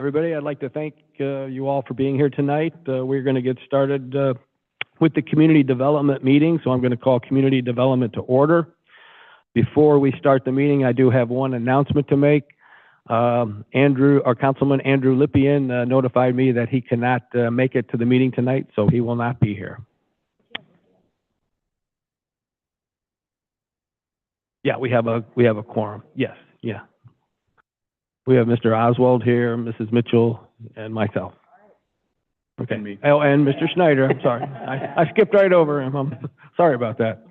Everybody, I'd like to thank you all for being here tonight. We're going to get started with the community development meeting, so I'm going to call community development to order. Before we start the meeting, I do have one announcement to make. Councilman Andrew Lippian notified me that he cannot make it to the meeting tonight, so he will not be here. Yeah, we have a quorum. Yes, yeah. We have Mr. Oswald here, Mrs. Mitchell, and myself. Okay. And me. Oh, and Mr. Schneider. I'm sorry. I skipped right over him. I'm sorry about that.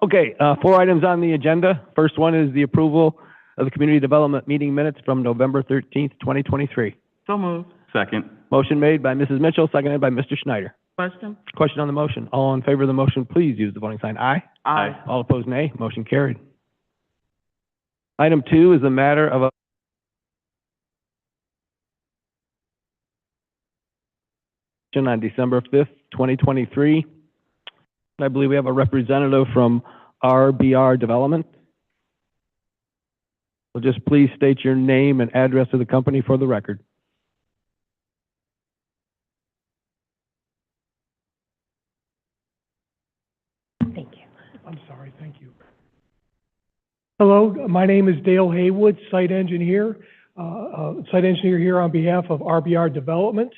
Okay, 4 items on the agenda. First one is the approval of the community development meeting minutes from November 13th, 2023. So moved. Second. Motion made by Mrs. Mitchell, seconded by Mr. Schneider. Question? Question on the motion. All in favor of the motion, please use the voting sign aye. Aye. All opposed, nay. Motion carried. Item 2 is the matter of on December 5th, 2023. I believe we have a representative from RBR Development. So just please state your name and address of the company for the record. Thank you. I'm sorry, thank you. Hello, my name is Dale Haywood, site engineer here on behalf of RBR Development,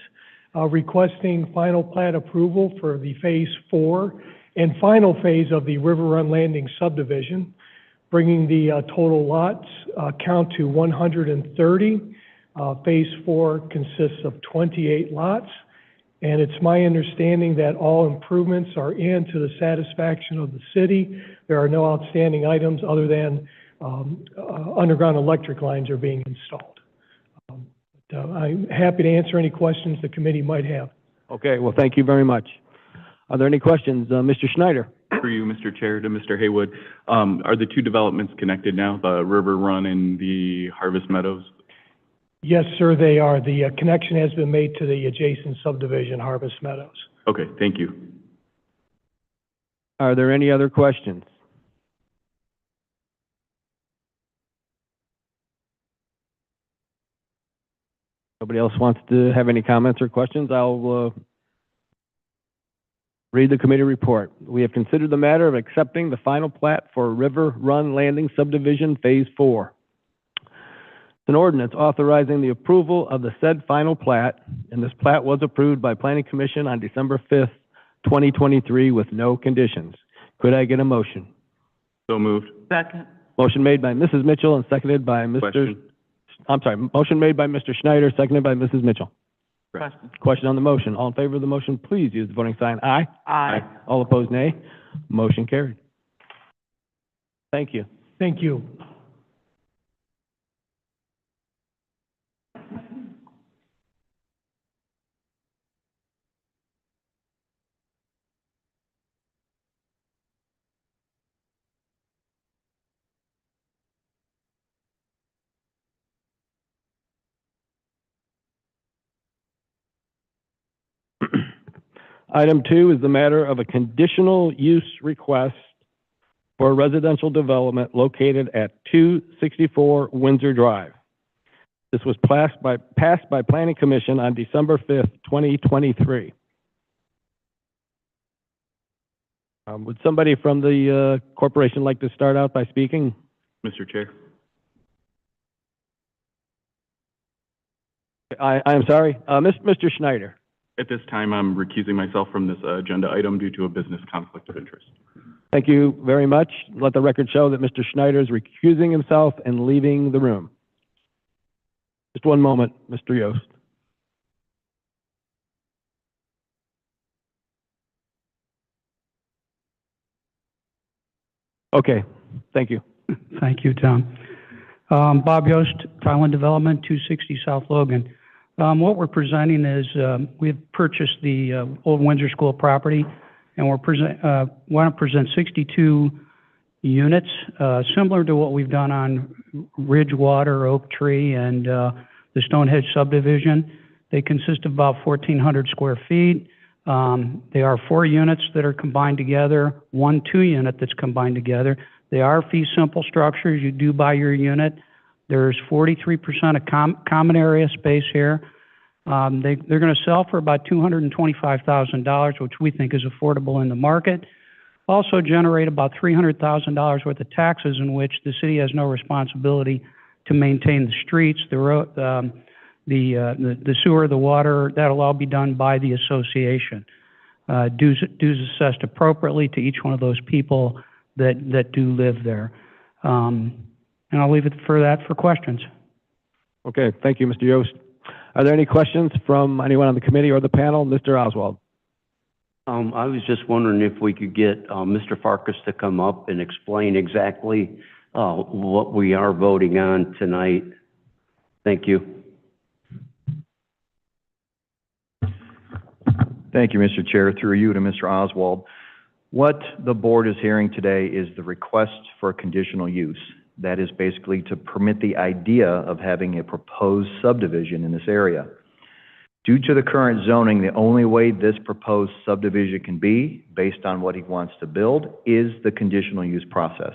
requesting final plat approval for the phase 4 and final phase of the River Run Landing subdivision, bringing the total lots count to 130. Phase 4 consists of 28 lots, and it's my understanding that all improvements are in to the satisfaction of the city. There are no outstanding items other than underground electric lines are being installed. I'm happy to answer any questions the committee might have. Okay, well, thank you very much. Are there any questions? Mr. Schneider. For you, Mr. Chair, to Mr. Haywood, are the two developments connected now, the River Run and the Harvest Meadows? Yes, sir, they are. The connection has been made to the adjacent subdivision, Harvest Meadows. Okay, thank you. Are there any other questions? Nobody else wants to have any comments or questions? I'll read the committee report. We have considered the matter of accepting the final plat for River Run Landing Subdivision Phase 4. An ordinance authorizing the approval of the said final plat, and this plat was approved by Planning Commission on December 5th, 2023 with no conditions. Could I get a motion? So moved. Second. Motion made by Mrs. Mitchell and seconded by Mr. Question. I'm sorry, motion made by Mr. Schneider, seconded by Mrs. Mitchell. Question. Question on the motion. All in favor of the motion, please use the voting sign aye. Aye. All opposed, nay. Motion carried. Thank you. Thank you. Item 2 is the matter of a conditional use request for a residential development located at 264 Windsor Drive. This was passed by Planning Commission on December 5th, 2023. Would somebody from the corporation like to start out by speaking? Mr. Chair. I'm sorry, Mr. Schneider. At this time, I'm recusing myself from this agenda item due to a business conflict of interest. Thank you very much. Let the record show that Mr. Schneider is recusing himself and leaving the room. Just one moment, Mr. Yost. Okay, thank you. Thank you, Tom. Bob Yost, Thailand Development, 260 South Logan. What we're presenting is we've purchased the old Windsor School property, and we're want to present 62 units, similar to what we've done on Ridgewater, Oak Tree, and the Stonehenge subdivision. They consist of about 1,400 square feet. They are 4 units that are combined together, 1 2-unit that's combined together. They are fee simple structures. You do buy your unit. There's 43% of common area space here. They're going to sell for about $225,000, which we think is affordable in the market. Also generate about $300,000 worth of taxes in which the city has no responsibility to maintain the streets, the road, the sewer, the water. That'll all be done by the association. Dues assessed appropriately to each one of those people that do live there. And I'll leave it for that for questions. Okay, thank you, Mr. Yost. Are there any questions from anyone on the committee or the panel? Mr. Oswald. I was just wondering if we could get Mr. Farkas to come up and explain exactly what we are voting on tonight. Thank you. Thank you, Mr. Chair. Through you to Mr. Oswald. What the board is hearing today is the request for conditional use. That is basically to permit the idea of having a proposed subdivision in this area. Due to the current zoning, the only way this proposed subdivision can be, based on what he wants to build, is the conditional use process.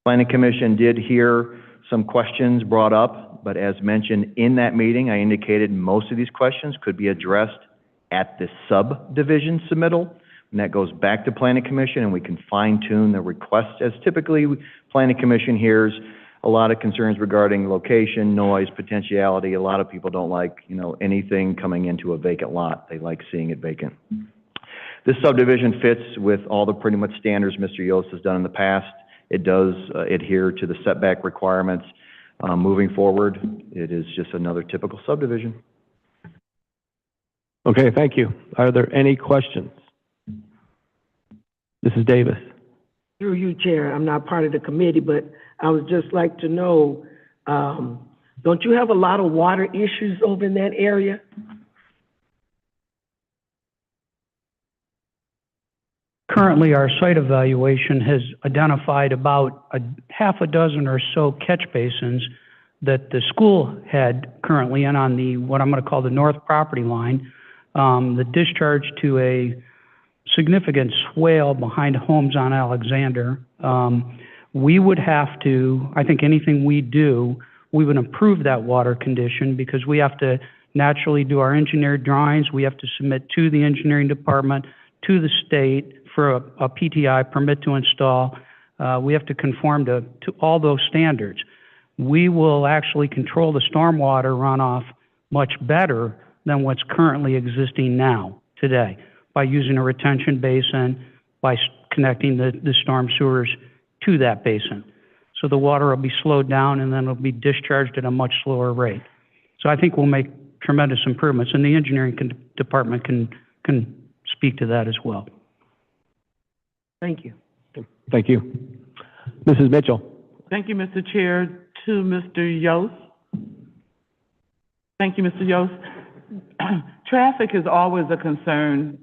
Planning Commission did hear some questions brought up, but as mentioned in that meeting, I indicated most of these questions could be addressed at the subdivision submittal, and that goes back to Planning Commission, and we can fine-tune the request, as typically Planning Commission hears a lot of concerns regarding location, noise, potentiality. A lot of people don't like, anything coming into a vacant lot. They like seeing it vacant. This subdivision fits with all the pretty much standards Mr. Yost has done in the past. It does adhere to the setback requirements. Moving forward, it is just another typical subdivision. Okay, thank you. Are there any questions? Mrs. Davis. Through you, Chair, I'm not part of the committee, but I would just like to know, don't you have a lot of water issues over in that area? Currently, our site evaluation has identified about half a dozen or so catch basins that the school had currently in on the, what I'm going to call the north property line, that discharge to a significant swale behind homes on Alexander. We would have to, I think anything we do, we would improve that water condition because we have to naturally do our engineered drawings. We have to submit to the engineering department, to the state for a PTI, permit to install. We have to conform to all those standards. We will actually control the stormwater runoff much better than what's currently existing now, today, by using a retention basin, by connecting the storm sewers to that basin. So the water will be slowed down and then it'll be discharged at a much slower rate. So I think we'll make tremendous improvements, and the engineering department can speak to that as well. Thank you. Thank you. Mrs. Mitchell. Thank you, Mr. Chair. To Mr. Yost. Thank you, Mr. Yost. Traffic is always a concern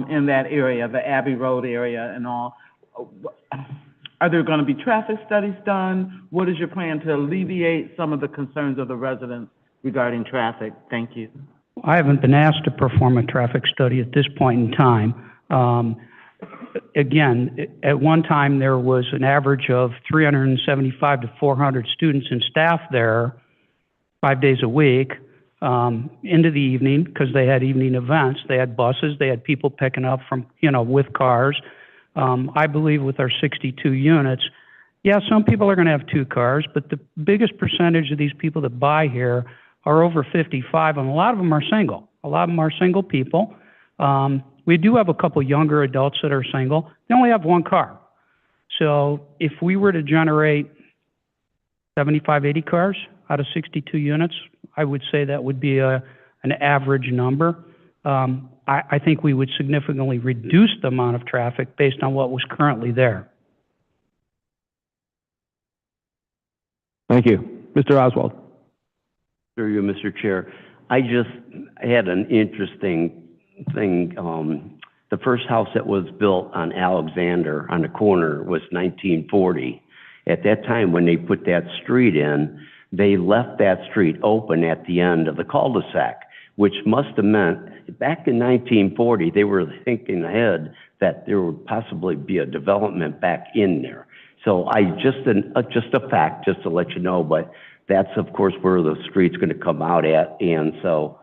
in that area, the Abbey Road area and all. Are there going to be traffic studies done? What is your plan to alleviate some of the concerns of the residents regarding traffic? Thank you. I haven't been asked to perform a traffic study at this point in time. Again, at one time there was an average of 375 to 400 students and staff there 5 days a week into the evening because they had evening events. They had buses, they had people picking up from, with cars. I believe with our 62 units, yeah, some people are going to have 2 cars, but the biggest percentage of these people that buy here are over 55, and a lot of them are single. A lot of them are single people. We do have a couple younger adults that are single. They only have 1 car. So if we were to generate 75, 80 cars out of 62 units, I would say that would be an average number. I think we would significantly reduce the amount of traffic based on what was currently there. Thank you. Mr. Oswald. Through you, Mr. Chair. I just had an interesting thing. The first house that was built on Alexander on the corner was 1940. At that time, when they put that street in, they left that street open at the end of the cul-de-sac, which must have meant back in 1940, they were thinking ahead that there would possibly be a development back in there. So just a fact, just to let you know, but that's of course where the street's gonna come out at, and so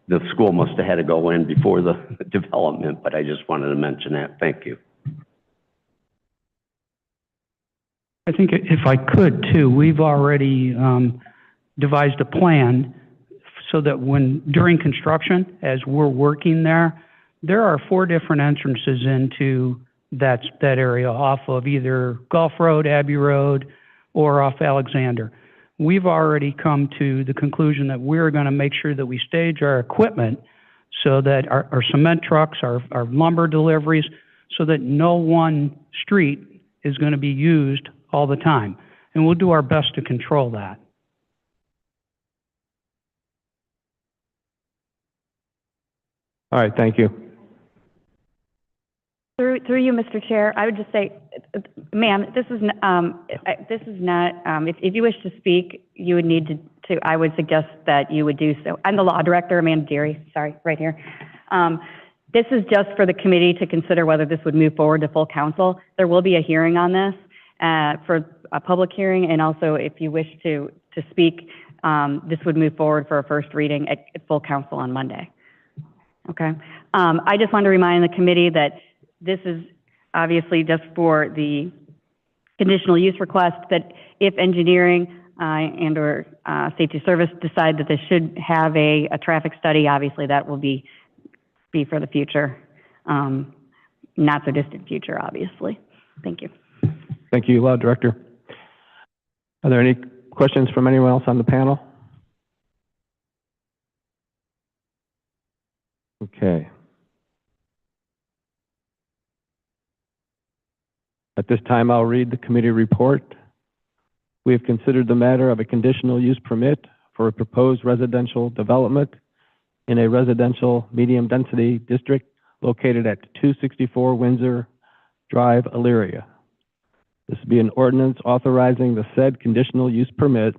the school must have had to go in before the development, but I just wanted to mention that. Thank you. I think if I could too, we've already devised a plan so that during construction, as we're working there are 4 different entrances into that area off of either Gulf Road, Abbey Road, or off Alexander. We've already come to the conclusion that we're going to make sure that we stage our equipment so that our cement trucks, our lumber deliveries, so that no one street is going to be used all the time. And we'll do our best to control that. All right, thank you. Through you, Mr. Chair, I would just say, ma'am, this is not, if you wish to speak, you would need to, I would suggest that you would do so. I'm the law director, Amanda Deary, sorry, right here. This is just for the committee to consider whether this would move forward to full council. There will be a hearing on this, for a public hearing, and also if you wish to speak, this would move forward for a first reading at full council on Monday. Okay. I just want to remind the committee that this is obviously just for the conditional use request, that if engineering and or safety service decide that this should have a traffic study, obviously that will be for the future, not so distant future, obviously. Thank you. Thank you, Law Director. Are there any questions from anyone else on the panel? Okay. At this time, I'll read the committee report. We have considered the matter of a conditional use permit for a proposed residential development in a residential medium density district located at 264 Windsor Drive, Elyria. This will be an ordinance authorizing the said conditional use permit.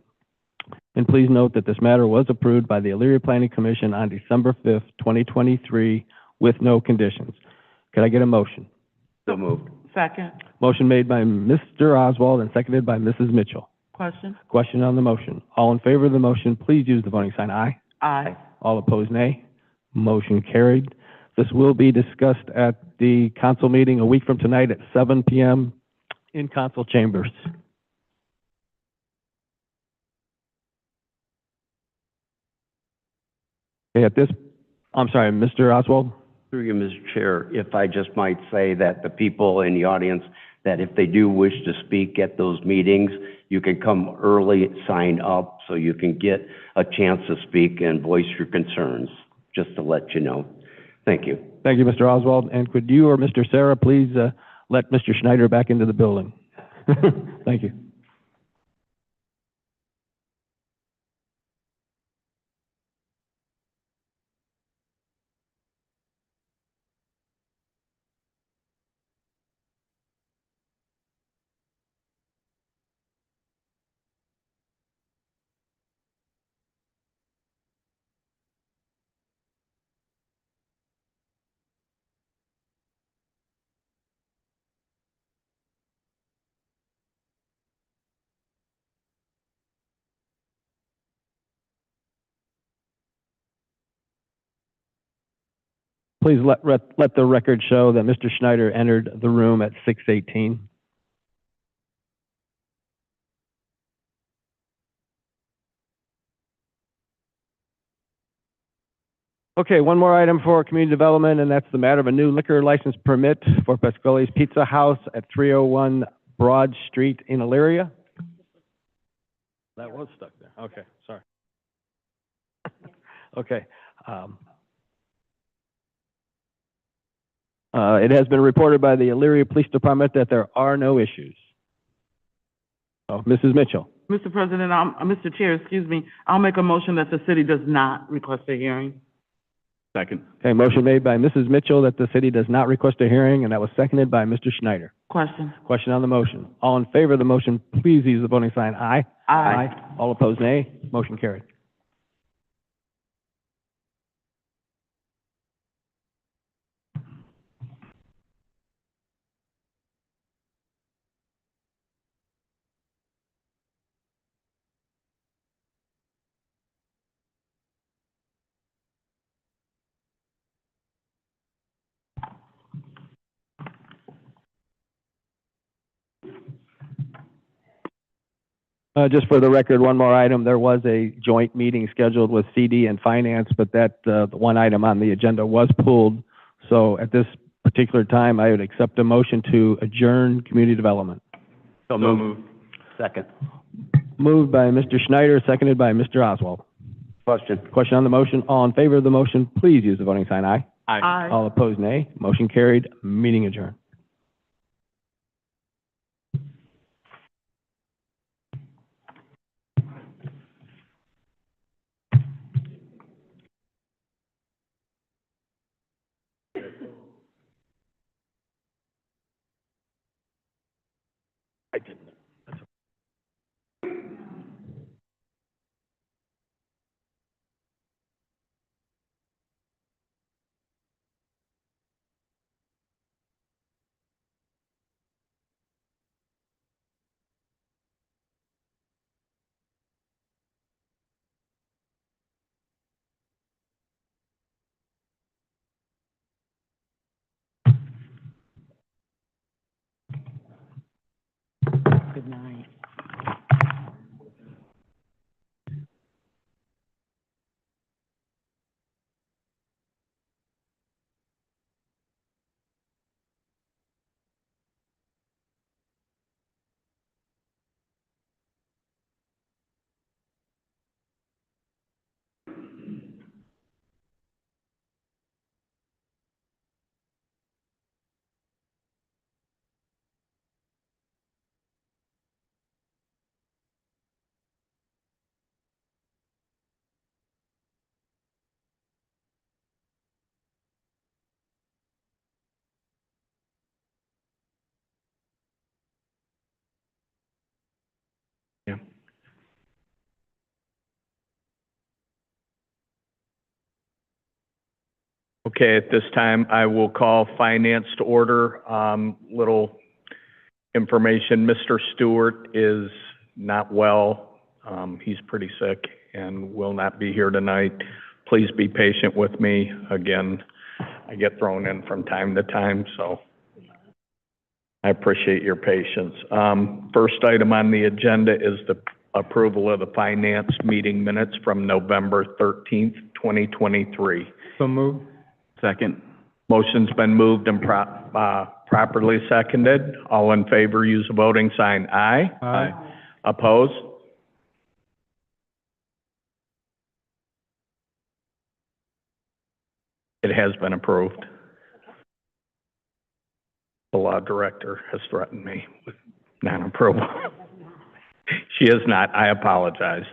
And please note that this matter was approved by the Elyria Planning Commission on December 5th, 2023 with no conditions. Could I get a motion? So moved. Second. Motion made by Mr. Oswald and seconded by Mrs. Mitchell. Question? Question on the motion. All in favor of the motion, please use the voting sign aye. Aye. All opposed, nay. Motion carried. This will be discussed at the council meeting a week from tonight at 7 p.m. in council chambers. Okay, I'm sorry, Mr. Oswald? Through you, Mr. Chair, if I just might say that the people in the audience, that if they do wish to speak at those meetings, you can come early, sign up, so you can get a chance to speak and voice your concerns, just to let you know. Thank you. Thank you, Mr. Oswald. And could you or Mr. Sarah please let Mr. Schneider back into the building? Thank you. Please let the record show that Mr. Schneider entered the room at 6:18. Okay, one more item for community development, and that's the matter of a new liquor license permit for Pasquale's Pizza House at 301 Broad Street in Elyria. That was stuck there. Okay, sorry. Okay. It has been reported by the Elyria Police Department that there are no issues. Oh, Mrs. Mitchell. Mr. President, Mr. Chair, excuse me, I'll make a motion that the city does not request a hearing. Second. Okay, motion made by Mrs. Mitchell that the city does not request a hearing, and that was seconded by Mr. Schneider. Question? Question on the motion. All in favor of the motion, please use the voting sign aye. Aye. All opposed, nay. Motion carried. Just for the record, one more item. There was a joint meeting scheduled with CD and Finance, but that, the one item on the agenda was pulled. So at this particular time, I would accept a motion to adjourn community development. So moved. Second. Moved by Mr. Schneider, seconded by Mr. Oswald. Question. Question on the motion. All in favor of the motion, please use the voting sign aye. Aye. All opposed, nay. Motion carried. Meeting adjourned. I didn't. Good night. Yeah. Okay, at this time, I will call finance to order. Little information, Mr. Stewart is not well. He's pretty sick and will not be here tonight. Please be patient with me. Again, I get thrown in from time to time, so I appreciate your patience. First item on the agenda is the approval of the finance meeting minutes from November 13th, 2023. So moved. Second. Motion's been moved and properly seconded. All in favor, use the voting sign aye. Aye. Opposed? It has been approved. The law director has threatened me with non-approval. She is not. I apologize.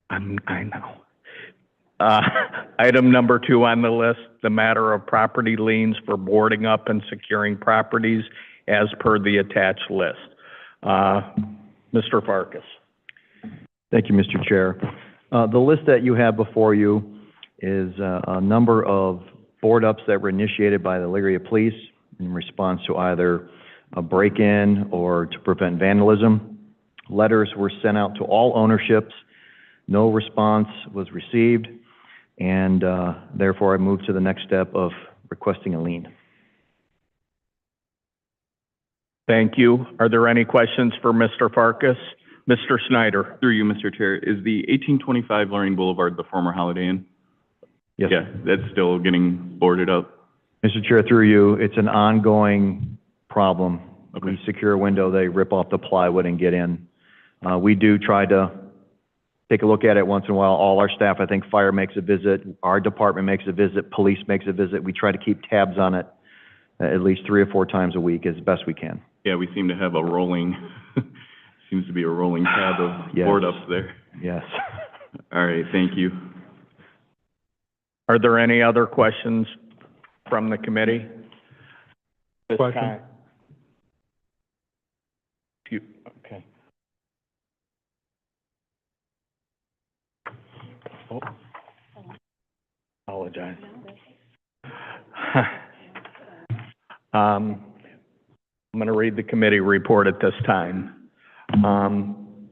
I know. Item number 2 on the list, the matter of property liens for boarding up and securing properties as per the attached list. Mr. Farkas. Thank you, Mr. Chair. The list that you have before you is a number of board-ups that were initiated by the Elyria Police in response to either a break-in or to prevent vandalism. Letters were sent out to all ownerships. No response was received, and therefore I move to the next step of requesting a lien. Thank you. Are there any questions for Mr. Farkas? Mr. Snyder. Through you, Mr. Chair, is the 1825 Loring Boulevard the former Holiday Inn? Yes. Yeah, that's still getting boarded up. Mr. Chair, through you, it's an ongoing problem. Okay. We secure a window, they rip off the plywood and get in. We do try to take a look at it once in a while. All our staff, I think fire makes a visit, our department makes a visit, police makes a visit. We try to keep tabs on it at least 3 or 4 times a week as best we can. Yeah, we seem to have a rolling, seems to be a rolling tab of Yes. board ups there. Yes. All right, thank you. Are there any other questions from the committee? Question. Okay. Oh. Apologize. I'm going to read the committee report at this time.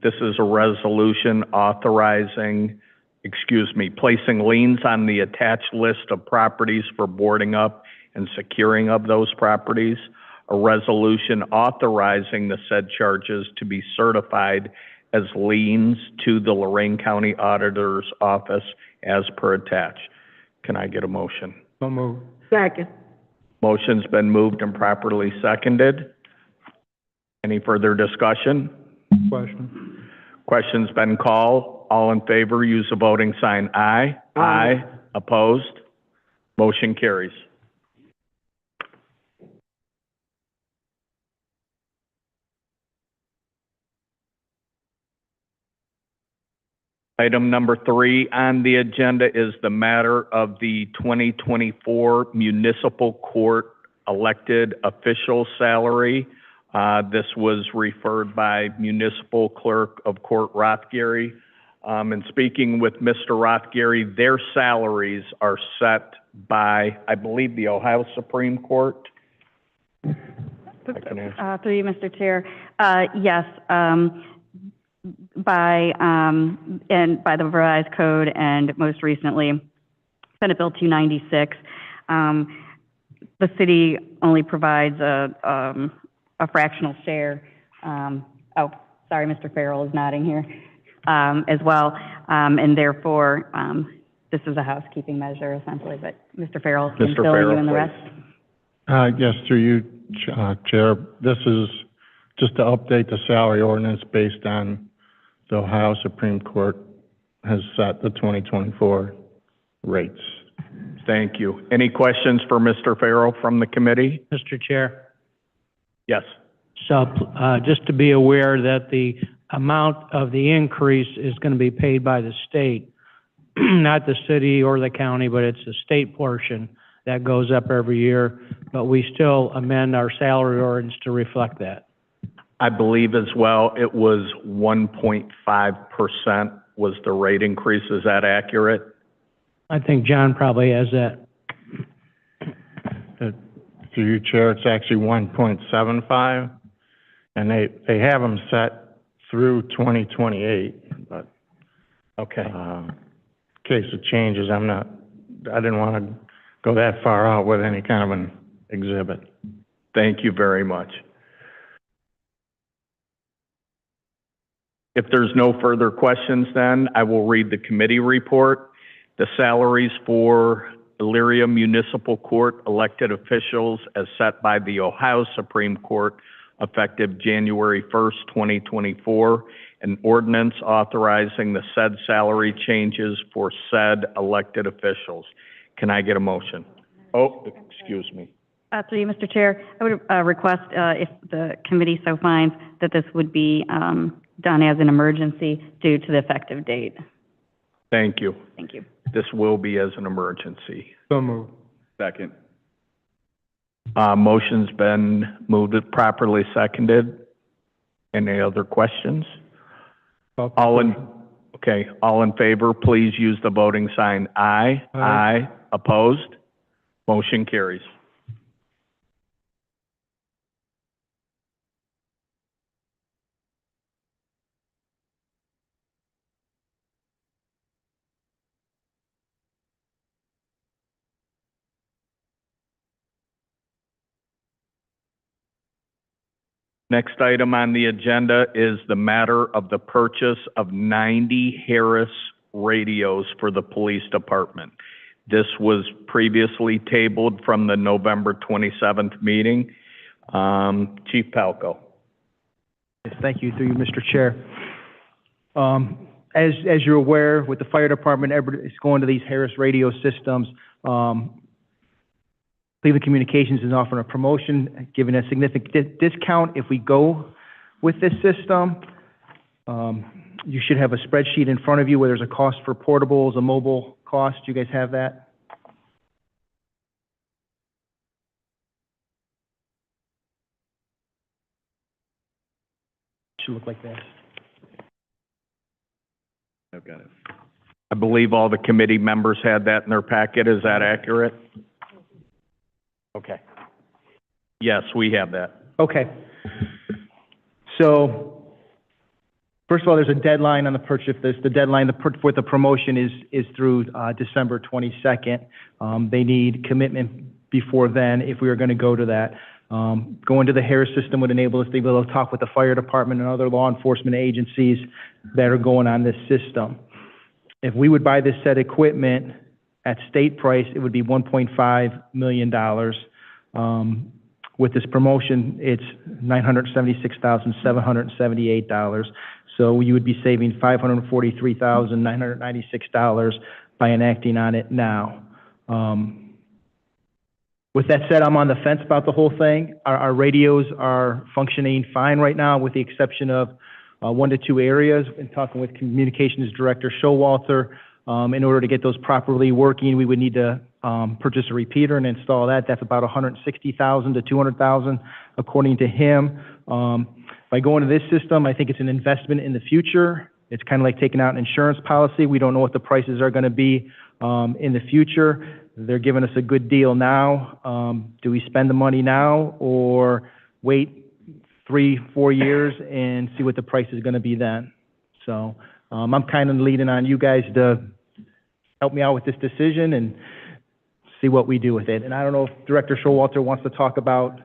This is a resolution authorizing, placing liens on the attached list of properties for boarding up and securing of those properties. a resolution authorizing the said charges to be certified as liens to the Lorraine County Auditor's Office as per attached. Can I get a motion? So moved. Second. Motion's been moved and properly seconded. Any further discussion? Question. Question's been called. All in favor, use the voting sign aye. Aye. Opposed? Motion carries. Item number 3 on the agenda is the matter of the 2024 municipal court elected official salary. This was referred by Municipal Clerk of Court Rothgary. And speaking with Mr. Rothgary, their salaries are set by, I believe, the Ohio Supreme Court. Through you, Mr. Chair. Yes, by the revised code and most recently Senate Bill 296, the city only provides a fractional share. Oh, sorry, Mr. Farrell is nodding here as well, and therefore this is a housekeeping measure essentially. But Mr. Farrell can fill you in the rest. Yes, through you, Chair. This is just to update the salary ordinance based on the Ohio Supreme Court has set the 2024 rates. Thank you. Any questions for Mr. Farrell from the committee? Mr. Chair, Yes. so just to be aware that the amount of the increase is going to be paid by the state, not the city or the county, but it's the state portion that goes up every year, but we still amend our salary ordinance to reflect that. I believe as well, it was 1.5% was the rate increase. Is that accurate? I think John probably has that. Through you, Chair, it's actually 1.75, and they have them set through 2028, but Okay. in case of changes, I didn't want to go that far out with any kind of an exhibit. Thank you very much. If there's no further questions, then I will read the committee report. The salaries for Elyria Municipal Court elected officials as set by the Ohio Supreme Court effective January 1st, 2024, an ordinance authorizing the said salary changes for said elected officials. Can I get a motion? Oh, excuse me. Through you, Mr. Chair, I would request, if the committee so finds, that this would be done as an emergency due to the effective date. Thank you. Thank you. This will be as an emergency. So moved. Second. Motion's been moved and properly seconded. Any other questions? All in favor, please use the voting sign aye. Aye. Opposed? Motion carries. Next item on the agenda is the matter of the purchase of 90 Harris radios for the police department. This was previously tabled from the November 27th meeting. Chief Palco. Yes, thank you, through you, Mr. Chair. As you're aware, with the fire department, everybody's going to these Harris radio systems. Cleveland Communications is offering a promotion, giving a significant discount if we go with this system. You should have a spreadsheet in front of you where there's a cost for portables, a mobile cost. You guys have that? Should look like this. I've got it. I believe all the committee members had that in their packet. Is that accurate? Okay. Yes, we have that. Okay. So, first of all, there's a deadline on the purchase of this. The deadline for the promotion is through December 22nd. They need commitment before then if we are going to go to that. Going to the Harris system would enable us to be able to talk with the fire department and other law enforcement agencies that are going on this system. If we would buy this set of equipment at state price, it would be $1.5 million. With this promotion, it's $976,778. So you would be saving $543,996 by enacting on it now. With that said, I'm on the fence about the whole thing. Our radios are functioning fine right now, with the exception of 1 to 2 areas. In talking with Communications Director Showalter, in order to get those properly working, we would need to purchase a repeater and install that. That's about $160,000 to $200,000, according to him. By going to this system, I think it's an investment in the future. It's kind of like taking out an insurance policy. We don't know what the prices are going to be in the future. They're giving us a good deal now. Do we spend the money now or wait 3-4 years and see what the price is going to be then? So I'm kind of leaning on you guys to help me out with this decision and see what we do with it. And I don't know if Director Showalter wants to talk about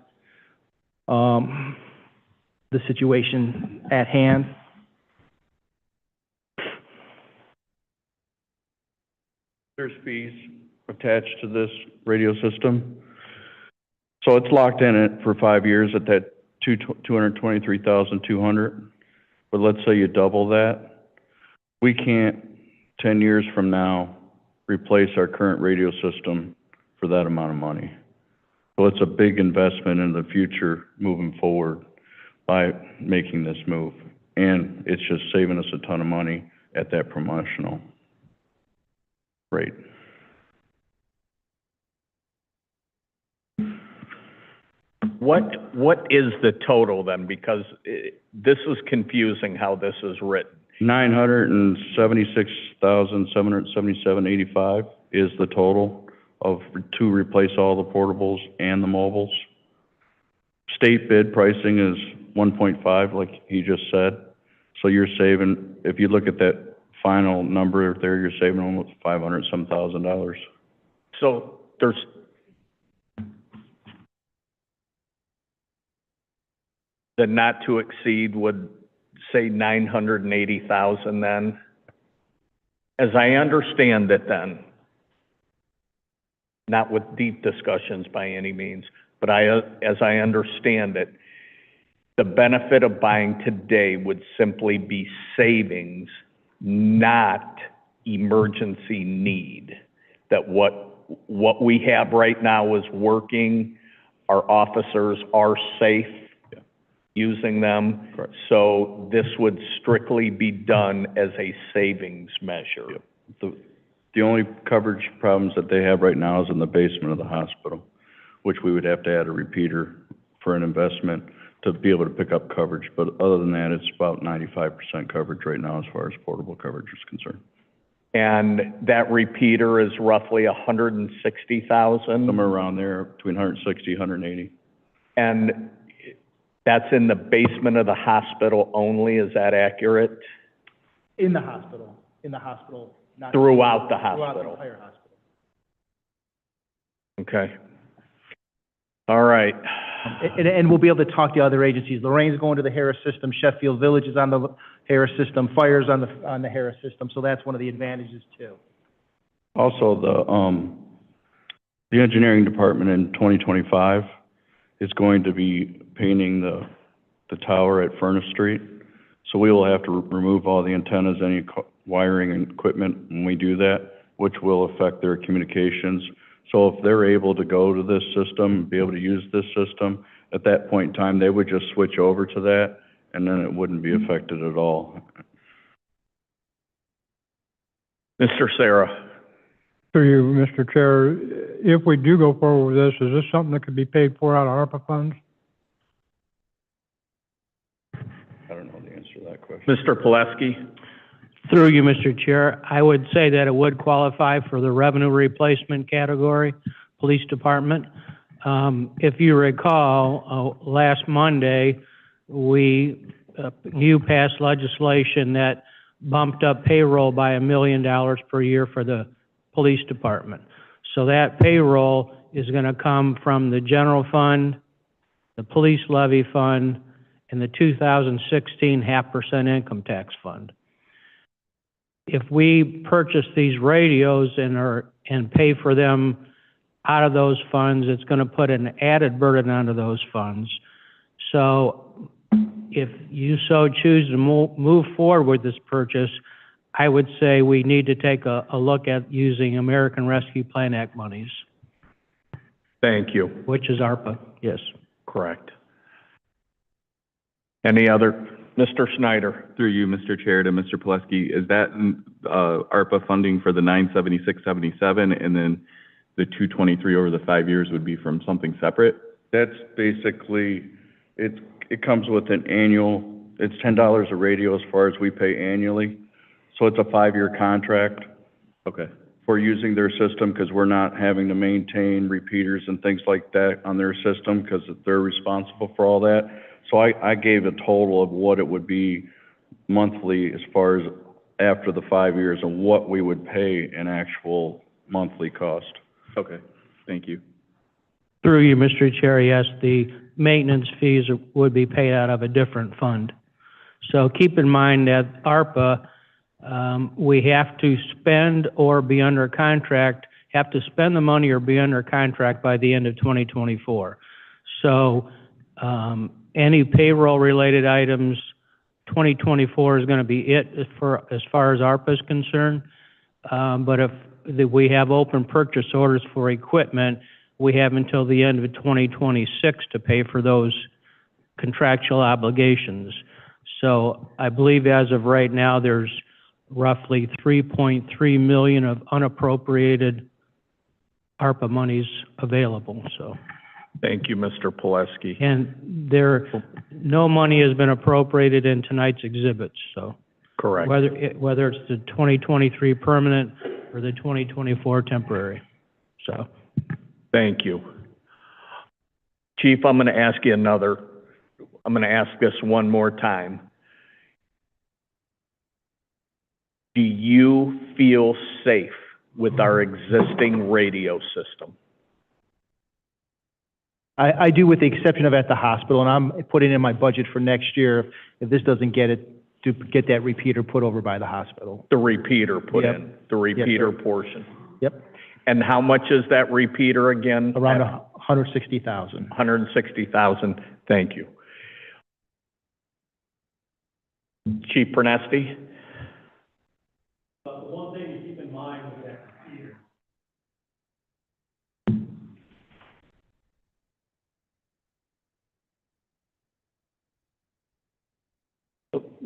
the situation at hand. There's fees attached to this radio system. So it's locked in it for 5 years at that $223,200. But let's say you double that. We can't, 10 years from now, replace our current radio system for that amount of money. So it's a big investment in the future moving forward by making this move. And it's just saving us a ton of money at that promotional rate. What is the total then? Because this is confusing how this is written. $976,777.85 is the total to replace all the portables and the mobiles. State bid pricing is 1.5, like he just said. So you're saving, if you look at that final number there, you're saving almost $500,000. So there's, the not to exceed would say 980,000 then? As I understand it then, not with deep discussions by any means, but as I understand it, the benefit of buying today would simply be savings, not emergency need. That what we have right now is working, our officers are safe using them. Correct. So this would strictly be done as a savings measure. Yep. The only coverage problems that they have right now is in the basement of the hospital, which we would have to add a repeater for an investment to be able to pick up coverage. But other than that, it's about 95% coverage right now as far as portable coverage is concerned. And that repeater is roughly 160,000? Somewhere around there, between 160, 180. And that's in the basement of the hospital only, is that accurate? In the hospital, not Throughout the hospital? Throughout the entire hospital. Okay. All right. And we'll be able to talk to other agencies. Lorraine's going to the Harris system, Sheffield Village is on the Harris system, Fire's on the Harris system, so that's one of the advantages too. Also, the engineering department in 2025 is going to be painting the tower at Furnace Street. So we will have to remove all the antennas, any wiring and equipment when we do that, which will affect their communications. So if they're able to go to this system, be able to use this system, at that point in time, they would just switch over to that, and then it wouldn't be affected at all. Mr. Sarah. Through you, Mr. Chair, if we do go forward with this, is this something that could be paid for out of ARPA funds? I don't know the answer to that question. Mr. Pileski. Through you, Mr. Chair, I would say that it would qualify for the revenue replacement category, police department. If you recall, last Monday, you passed legislation that bumped up payroll by $1 million per year for the police department. So that payroll is going to come from the general fund the police levy fund, and the 2016 half% income tax fund. If we purchase these radios and pay for them out of those funds, it's going to put an added burden onto those funds. So if you so choose to move forward with this purchase, I would say we need to take a look at using American Rescue Plan Act monies. Thank you. Which is ARPA, yes. Correct. Any other? Mr. Schneider. Through you, Mr. Chair, to Mr. Pileski, is that ARPA funding for the 976.77, and then the 223 over the 5 years would be from something separate? That's basically, it comes with an annual, it's $10 a radio as far as we pay annually. So it's a 5-year contract. Okay. For using their system, because we're not having to maintain repeaters and things like that on their system, because they're responsible for all that. So I gave a total of what it would be monthly as far as after the 5 years and what we would pay in actual monthly cost. Okay, thank you. Through you, Mr. Chair, yes, the maintenance fees would be paid out of a different fund. So keep in mind that ARPA, we have to spend or be under contract, have to spend the money or be under contract by the end of 2024. So any payroll-related items, 2024 is going to be it as far as ARPA is concerned. But if we have open purchase orders for equipment, we have until the end of 2026 to pay for those contractual obligations. So I believe as of right now, there's roughly $3.3 million of unappropriated ARPA monies available, so. Thank you, Mr. Pileski. And no money has been appropriated in tonight's exhibits, so. Correct. Whether it's the 2023 permanent or the 2024 temporary, so. Thank you. Chief, I'm going to ask this one more time. Do you feel safe with our existing radio system? I do, with the exception of at the hospital, and I'm putting in my budget for next year, if this doesn't get it, to get that repeater put over by the hospital. The repeater put Yep. in, the repeater portion. Yep. And how much is that repeater again? Around 160,000. 160,000. Thank you. Chief Pernesti? One thing to keep in mind with that repeater.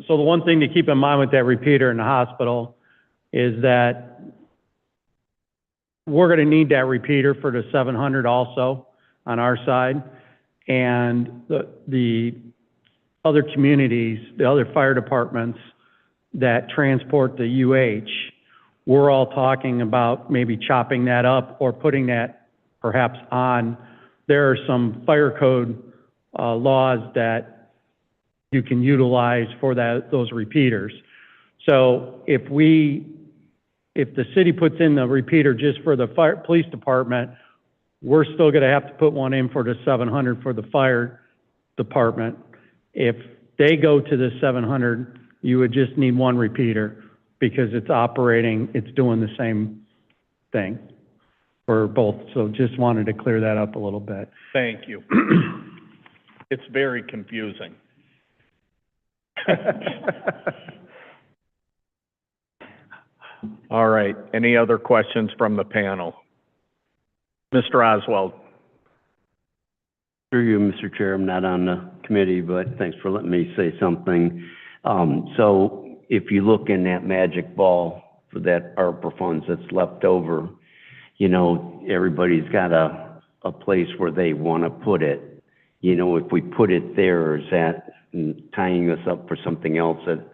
So the one thing to keep in mind with that repeater in the hospital is that we're going to need that repeater for the 700 also on our side. And the other communities, the other fire departments that transport the UH, we're all talking about maybe chopping that up or putting that perhaps on. There are some fire code laws that you can utilize for those repeaters. So if the city puts in the repeater just for the police department, we're still going to have to put one in for the 700 for the fire department. If they go to the 700, you would just need one repeater because it's doing the same thing for both. So just wanted to clear that up a little bit. Thank you. It's very confusing. All right. Any other questions from the panel? Mr. Oswald. Through you, Mr. Chair, I'm not on the committee, but thanks for letting me say something. So if you look in that magic ball for that ARPA funds that's left over, you know, everybody's got a place where they want to put it. You know, if we put it there, is that tying us up for something else that,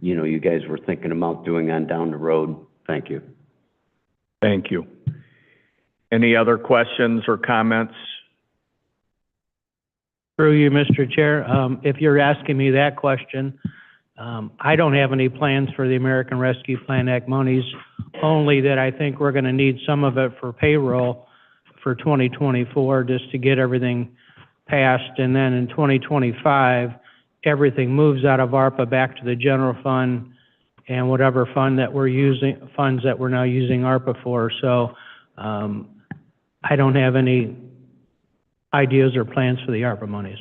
you know, you guys were thinking about doing on down the road? Thank you. Thank you. Any other questions or comments? Through you, Mr. Chair, if you're asking me that question, I don't have any plans for the American Rescue Plan Act monies, only that I think we're going to need some of it for payroll for 2024 just to get everything passed, and then in 2025, everything moves out of ARPA back to the general fund and whatever funds that we're now using ARPA for. So I don't have any ideas or plans for the ARPA monies.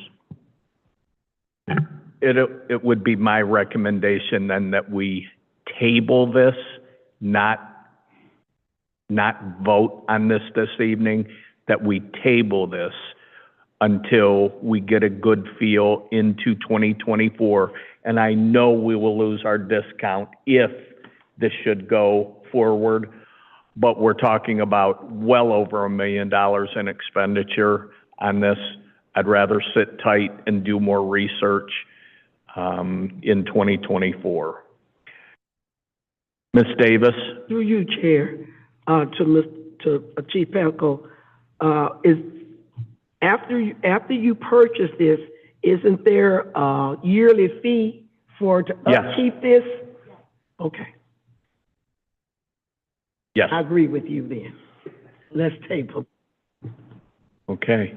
It would be my recommendation then that we table this, not vote on this evening, that we table this until we get a good feel into 2024. And I know we will lose our discount if this should go forward, but we're talking about well over $1 million in expenditure on this. I'd rather sit tight and do more research in 2024. Ms. Davis? Through you, Chair, to Chief Pelko, is after you purchase this, isn't there a yearly fee to upkeep this? Okay. Yes. I agree with you then. Let's table. Okay.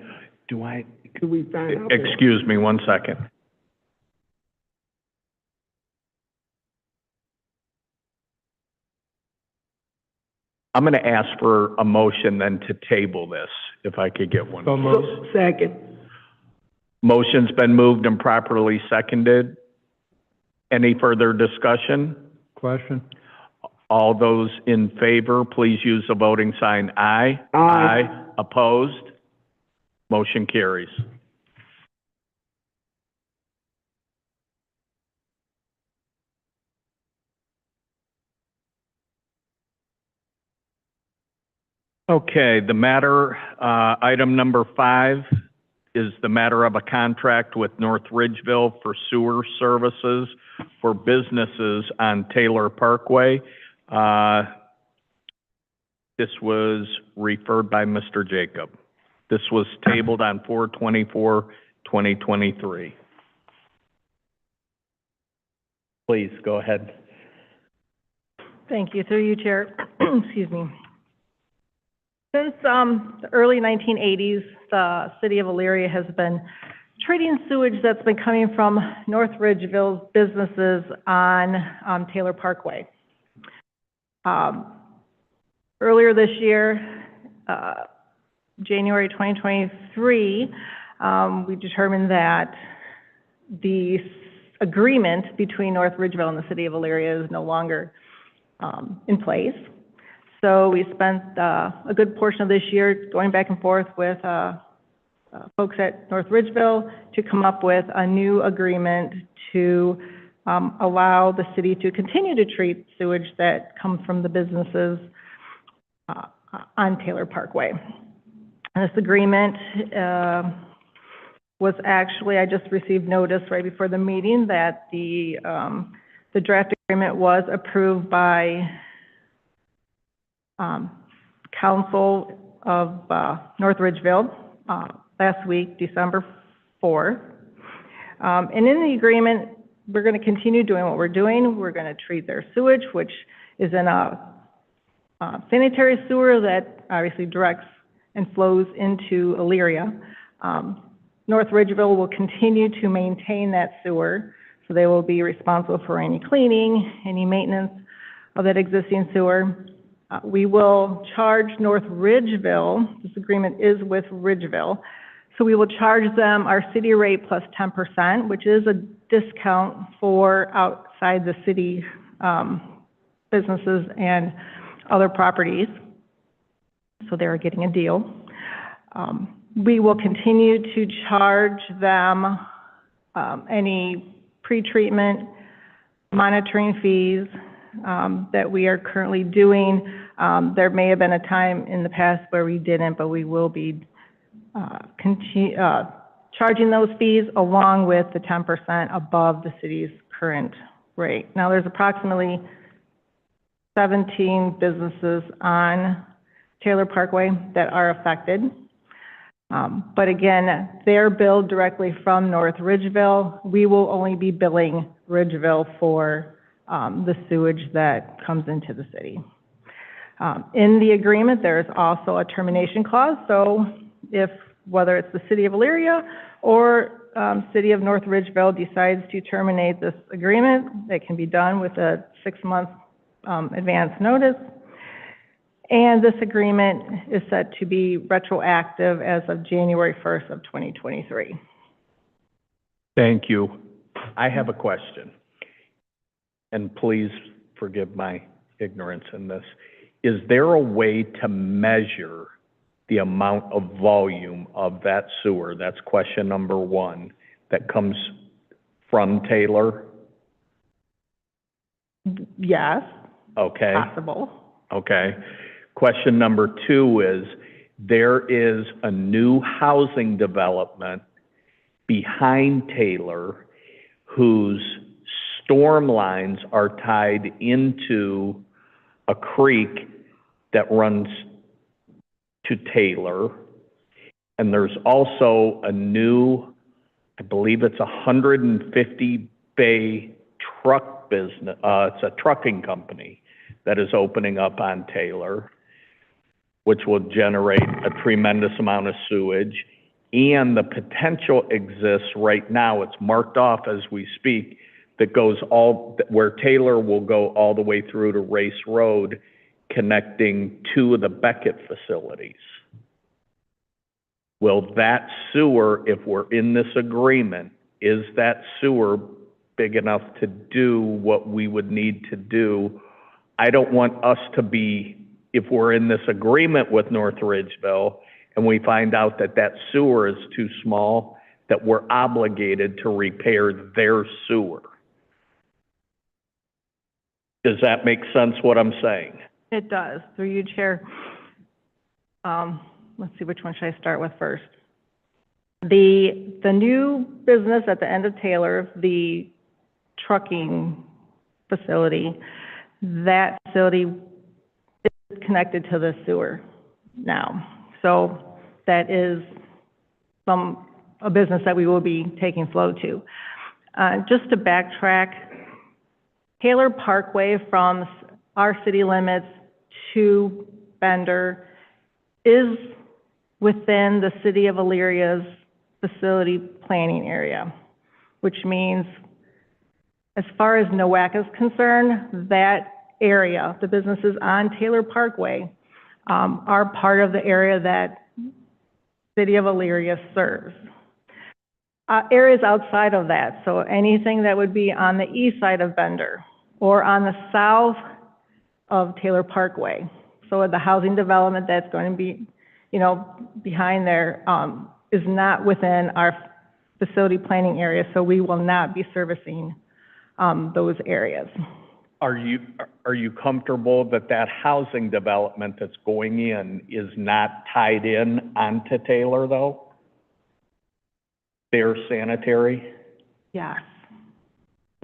Could we find out? Excuse me 1 second. I'm going to ask for a motion then to table this, if I could get one. Second. Motion's been moved and properly seconded. Any further discussion? Question? All those in favor, please use the voting sign aye. Aye. Opposed? Motion carries. Okay, the matter, item number 5 is the matter of a contract with North Ridgeville for sewer services for businesses on Taylor Parkway. This was referred by Mr. Jacob. This was tabled on 4/24/2023. Please, go ahead. Thank you. Through you, Chair. Excuse me. Since the early 1980s, the city of Elyria has been treating sewage that's been coming from North Ridgeville's businesses on Taylor Parkway. Earlier this year, January 2023, we determined that the agreement between North Ridgeville and the city of Elyria is no longer in place. So we spent a good portion of this year going back and forth with folks at North Ridgeville to come up with a new agreement to allow the city to continue to treat sewage that comes from the businesses on Taylor Parkway. And this agreement was actually, I just received notice right before the meeting that the draft agreement was approved by Council of North Ridgeville last week, December 4th. And in the agreement, we're going to continue doing what we're doing. We're going to treat their sewage, which is in a sanitary sewer that obviously directs and flows into Elyria. North Ridgeville will continue to maintain that sewer, so they will be responsible for any cleaning, any maintenance of that existing sewer. We will charge North Ridgeville, this agreement is with Ridgeville, so we will charge them our city rate plus 10%, which is a discount for outside the city businesses and other properties. So they're getting a deal. We will continue to charge them any pre-treatment monitoring fees that we are currently doing. There may have been a time in the past where we didn't, but we will be charging those fees along with the 10% above the city's current rate. Now, there's approximately 17 businesses on Taylor Parkway that are affected. But again, they're billed directly from North Ridgeville. We will only be billing Ridgeville for the sewage that comes into the city. In the agreement, there is also a termination clause. So if whether it's the city of Elyria or city of North Ridgeville decides to terminate this agreement, it can be done with a 6-month advance notice. And this agreement is set to be retroactive as of January 1st of 2023. Thank you. I have a question, and please forgive my ignorance in this. Is there a way to measure the amount of volume of that sewer? That's question number one, that comes from Taylor? Yes. Okay. Possible. Okay. Question number two is, there is a new housing development behind Taylor whose storm lines are tied into a creek that runs to Taylor. And there's also a new, I believe it's a 150 bay truck business. It's a trucking company that is opening up on Taylor, which will generate a tremendous amount of sewage. And the potential exists right now, it's marked off as we speak, that goes where Taylor will go all the way through to Race Road, connecting two of the Beckett facilities. Will that sewer, if we're in this agreement, is that sewer big enough to do what we would need to do? I don't want us to be, if we're in this agreement with North Ridgeville and we find out that that sewer is too small, that we're obligated to repair their sewer. Does that make sense what I'm saying? It does. Through you, Chair. Let's see, which one should I start with first? The new business at the end of Taylor, the trucking facility, that facility is connected to the sewer now. So that is a business that we will be taking flow to. Just to backtrack, Taylor Parkway from our city limits to Bender is within the city of Illyria's facility planning area, which means as far as NOAC is concerned, that area, the businesses on Taylor Parkway, are part of the area that city of Elyria serves. Areas outside of that, so anything that would be on the east side of Bender or on the south of Taylor Parkway. So the housing development that's going to be, behind there, is not within our facility planning area, so we will not be servicing those areas. Are you comfortable that that housing development that's going in is not tied in onto Taylor, though? Their sanitary? Yes.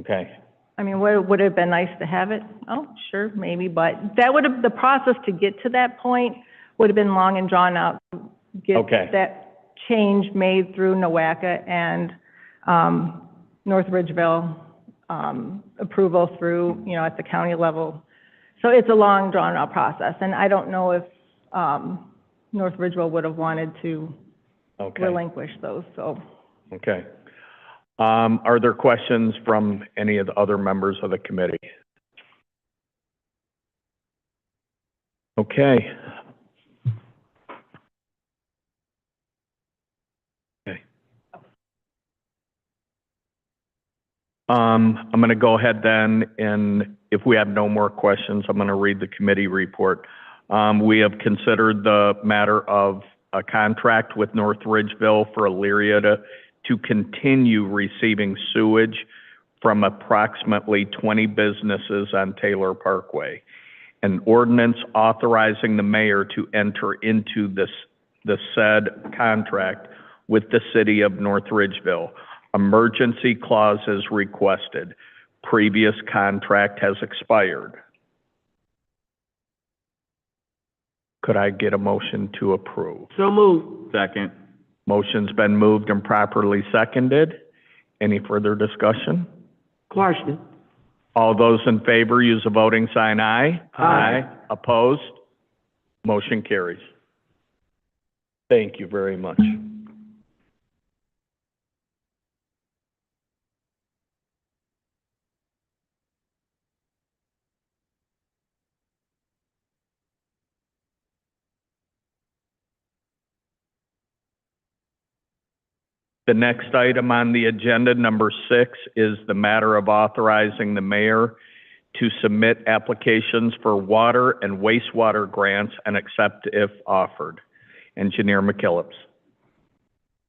Okay. I mean, would it have been nice to have it? Oh, sure, maybe, but the process to get to that point would have been long and drawn out. Get that change made through NOACA and North Ridgeville, approval through, at the county level. So it's a long drawn out process, and I don't know if North Ridgeville would have wanted to relinquish those, so. Okay. Are there questions from any of the other members of the committee? Okay. I'm going to go ahead then, and if we have no more questions, I'm going to read the committee report. We have considered the matter of a contract with North Ridgeville for Elyria to continue receiving sewage from approximately 20 businesses on Taylor Parkway. An ordinance authorizing the mayor to enter into the said contract with the city of North Ridgeville. Emergency clauses requested. Previous contract has expired. Could I get a motion to approve? So moved. Second. Motion's been moved and properly seconded. Any further discussion? Question. All those in favor use a voting sign aye. Aye. Opposed? Motion carries. Thank you very much. The next item on the agenda, number 6, is the matter of authorizing the mayor to submit applications for water and wastewater grants and accept if offered. Engineer McKillips.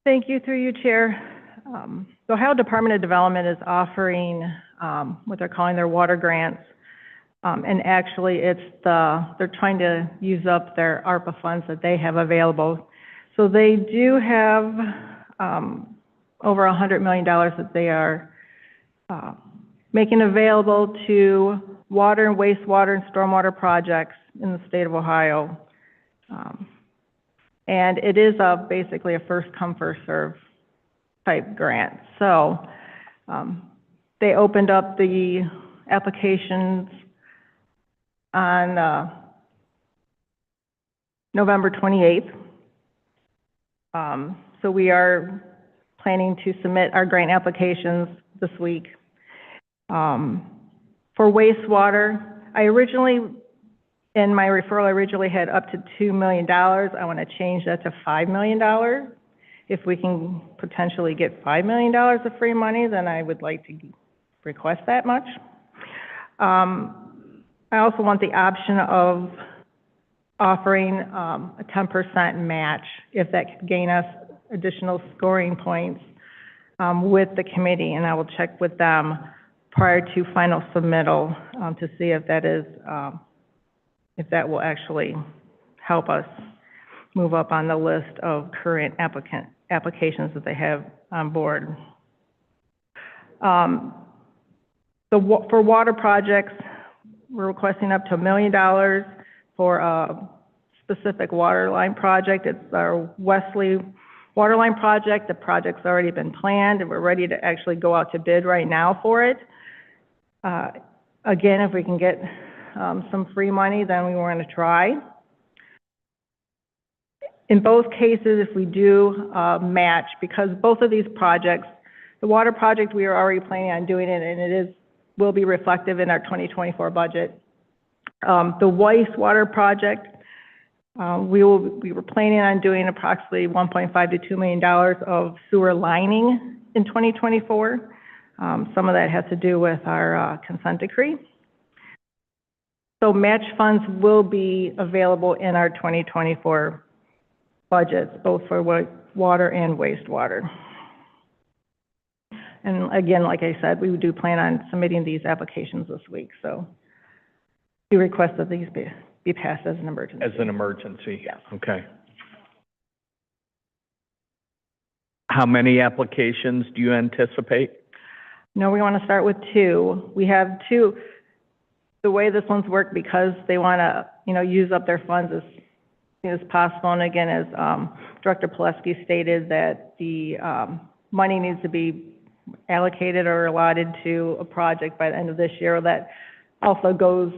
Thank you, through you, Chair. The Ohio Department of Development is offering what they're calling their water grants. And actually, they're trying to use up their ARPA funds that they have available. So they do have over $100 million that they are making available to water and wastewater and stormwater projects in the state of Ohio. And it is basically a first come, first serve type grant. So they opened up the applications on November 28th. So we are planning to submit our grant applications this week. For wastewater, in my referral, I originally had up to $2 million. I want to change that to $5 million. If we can potentially get $5 million of free money, then I would like to request that much. I also want the option of offering a 10% match if that could gain us additional scoring points with the committee, and I will check with them prior to final submittal to see if that will actually help us move up on the list of current applications that they have on board. For water projects, we're requesting up to $1 million for a specific water line project. It's our Wesley water line project. The project's already been planned, and we're ready to actually go out to bid right now for it. Again, if we can get some free money, then we want to try. In both cases, if we do match, because both of these projects, the water project, we are already planning on doing it, and it will be reflective in our 2024 budget. The wastewater project, we were planning on doing approximately $1.5 to $2 million of sewer lining in 2024. Some of that has to do with our consent decree. So match funds will be available in our 2024 budgets, both for water and wastewater. And again, like I said, we do plan on submitting these applications this week. So we request that these be passed as an emergency. As an emergency? Yes. Okay. How many applications do you anticipate? No, we want to start with 2. We have 2. The way this one's worked, because they want to, use up their funds as soon as possible. And again, as Director Pileski stated, that the money needs to be allocated or allotted to a project by the end of this year. That also goes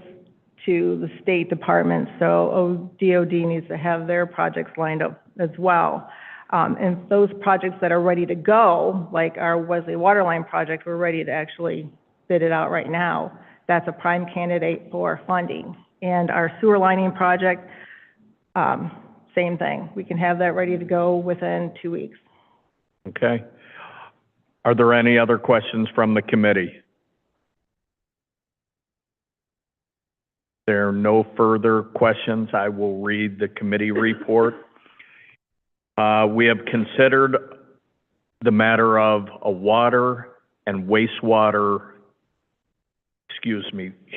to the State Department, so DOD needs to have their projects lined up as well. And those projects that are ready to go, like our Wesley Waterline project, we're ready to actually bid it out right now. That's a prime candidate for funding. And our sewer lining project, same thing. We can have that ready to go within 2 weeks. Okay. Are there any other questions from the committee? There are no further questions. I will read the committee report. We have considered the matter of a water and wastewater,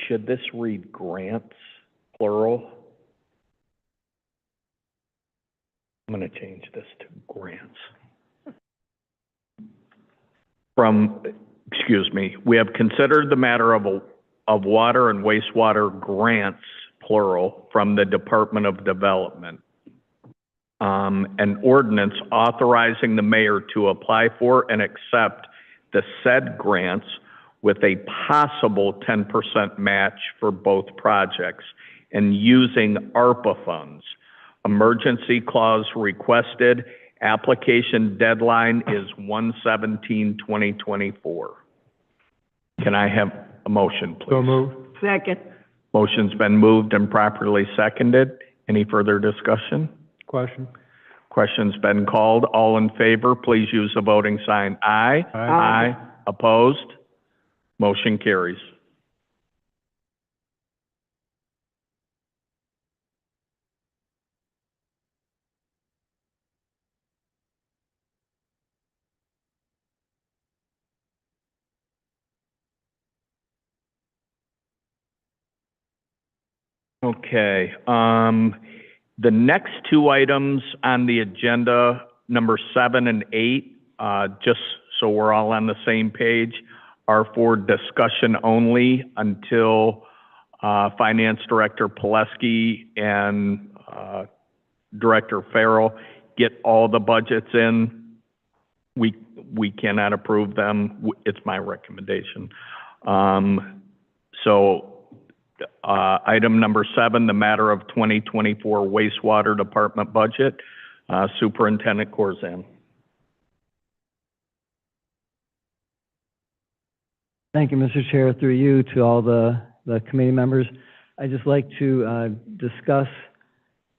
should this read grants, plural? I'm going to change this to grants. We have considered the matter of water and wastewater grants, plural, from the Department of Development. An ordinance authorizing the mayor to apply for and accept the said grants with a possible 10% match for both projects and using ARPA funds. Emergency clause requested. Application deadline is 1/17/2024. Can I have a motion, please? So moved. Second. Motion's been moved and properly seconded. Any further discussion? Question. Question's been called. All in favor, please use the voting sign aye. Aye. Opposed? Motion carries. Okay, the next two items on the agenda, number 7 and 8, just so we're all on the same page, are for discussion only until Finance Director Pileski and Director Farrell get all the budgets in. We cannot approve them. It's my recommendation. Item number 7, the matter of 2024 wastewater department budget. Superintendent Corzine. Thank you, Mr. Chair. Through you to all the committee members. I'd just like to discuss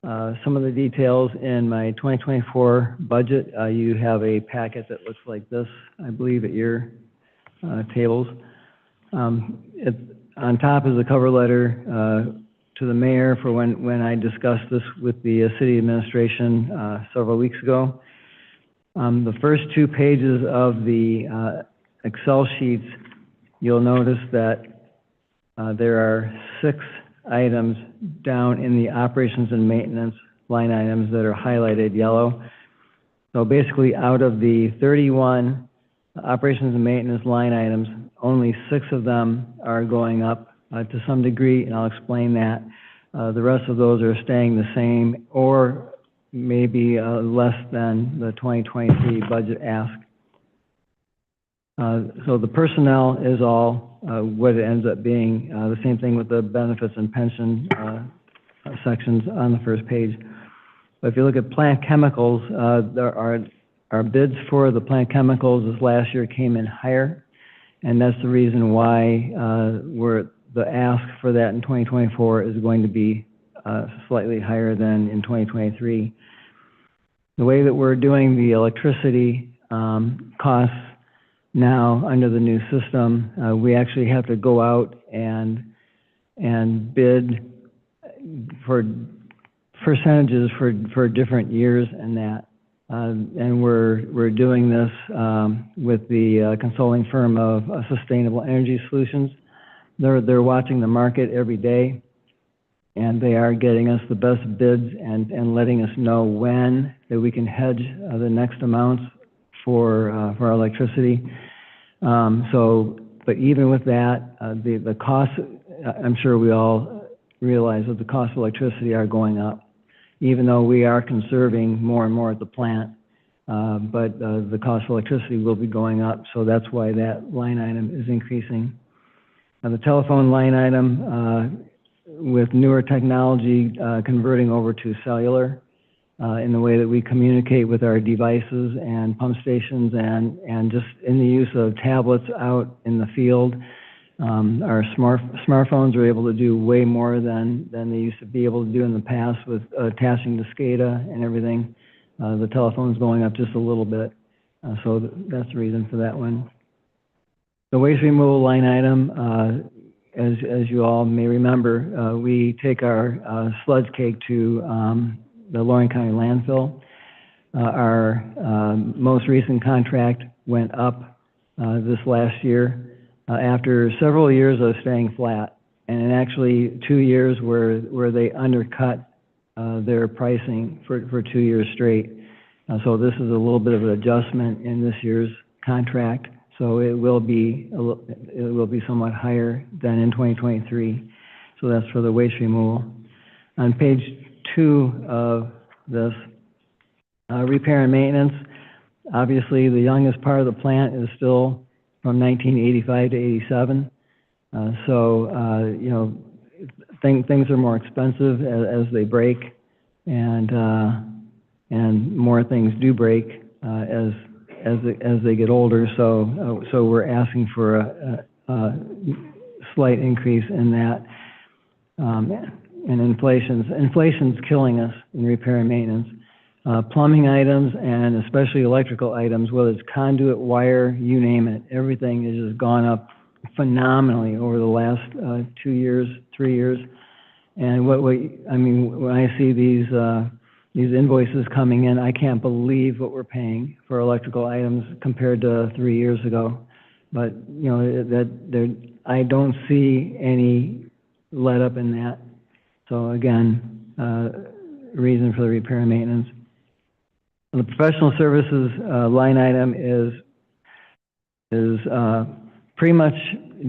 some of the details in my 2024 budget. You have a packet that looks like this, I believe, at your tables. On top is a cover letter to the mayor for when I discussed this with the city administration several weeks ago. The first 2 pages of the Excel sheets, you'll notice that there are 6 items down in the operations and maintenance line items that are highlighted yellow. So basically, out of the 31 operations and maintenance line items, only 6 of them are going up to some degree, and I'll explain that. The rest of those are staying the same or maybe less than the 2023 budget ask. So the personnel is all what it ends up being. The same thing with the benefits and pension sections on the first page. But if you look at plant chemicals, there are our bids for the plant chemicals this last year came in higher, and that's the reason why the ask for that in 2024 is going to be slightly higher than in 2023. The way that we're doing the electricity costs now under the new system, we actually have to go out and bid for percentages for different years and that. And we're doing this with the consulting firm of Sustainable Energy Solutions. They're watching the market every day, and they are getting us the best bids and letting us know when that we can hedge the next amounts for our electricity. But even with that, the costs, I'm sure we all realize that the costs of electricity are going up, even though we are conserving more and more at the plant. But the cost of electricity will be going up, so that's why that line item is increasing. The telephone line item, with newer technology converting over to cellular in the way that we communicate with our devices and pump stations and just in the use of tablets out in the field, our smartphones are able to do way more than they used to be able to do in the past with attaching to SCADA and everything. The telephone's going up just a little bit, so that's the reason for that one. The waste removal line item, as you all may remember, we take our sludge cake to the Lorain County landfill. Our most recent contract went up this last year after several years of staying flat, and actually 2 years where they undercut their pricing for 2 years straight. So this is a little bit of an adjustment in this year's contract. So it will be somewhat higher than in 2023. So that's for the waste removal. On page 2 of this, repair and maintenance. Obviously, the youngest part of the plant is still from 1985 to 87. You know, things are more expensive as they break, and more things do break as they get older. So we're asking for a slight increase in that. And inflation's killing us in repair and maintenance. plumbing items and especially electrical items, whether it's conduit, wire, you name it. Everything has just gone up phenomenally over the last 2 years, 3 years. And I mean, when I see these invoices coming in, I can't believe what we're paying for electrical items compared to 3 years ago. But, you know, I don't see any let up in that. So again, reason for the repair and maintenance. The professional services line item is pretty much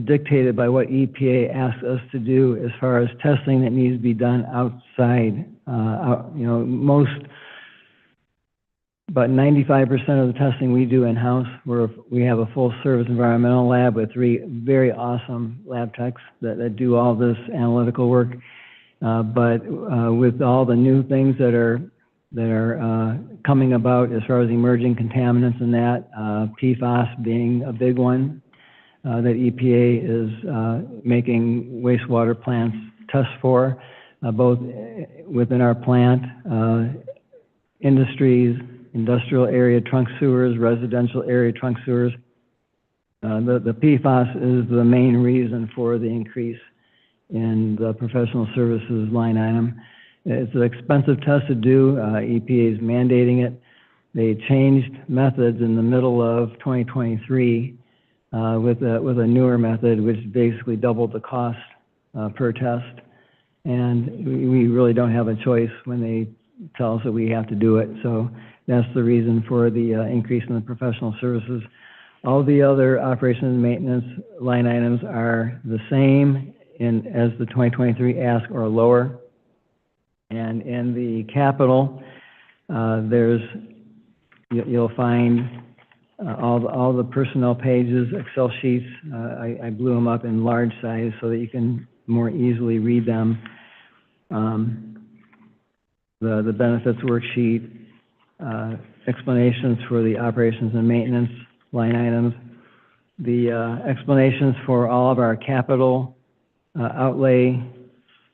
dictated by what EPA asks us to do as far as testing that needs to be done outside. You know, about 95% of the testing we do in-house. We have a full-service environmental lab with 3 very awesome lab techs that do all this analytical work. But with all the new things that are coming about as far as emerging contaminants and that, PFAS being a big one, that EPA is making wastewater plants test for, both within our plant, industries, industrial area trunk sewers, residential area trunk sewers. The PFAS is the main reason for the increase in the professional services line item. It's an expensive test to do. EPA is mandating it. They changed methods in the middle of 2023 with a newer method, which basically doubled the cost per test. And we really don't have a choice when they tell us that we have to do it. So that's the reason for the increase in the professional services. All the other operations and maintenance line items are the same as the 2023 ask or lower. And in the capital, you'll find all the personnel pages, Excel sheets. I blew them up in large size so that you can more easily read them. The benefits worksheet, explanations for the operations and maintenance line items, the explanations for all of our capital outlay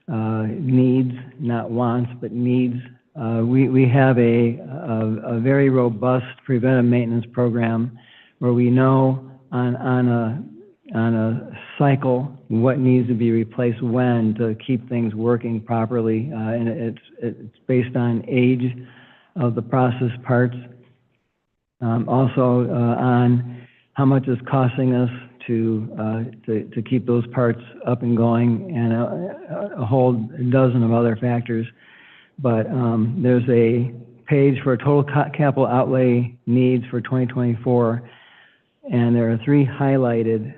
needs, not wants, but needs. We have a very robust preventive maintenance program where we know on a cycle what needs to be replaced when to keep things working properly, and it's based on age of the process parts. Also on how much it's costing us to keep those parts up and going, and a whole dozen of other factors. But there's a page for total capital outlay needs for 2024, and there are 3 highlighted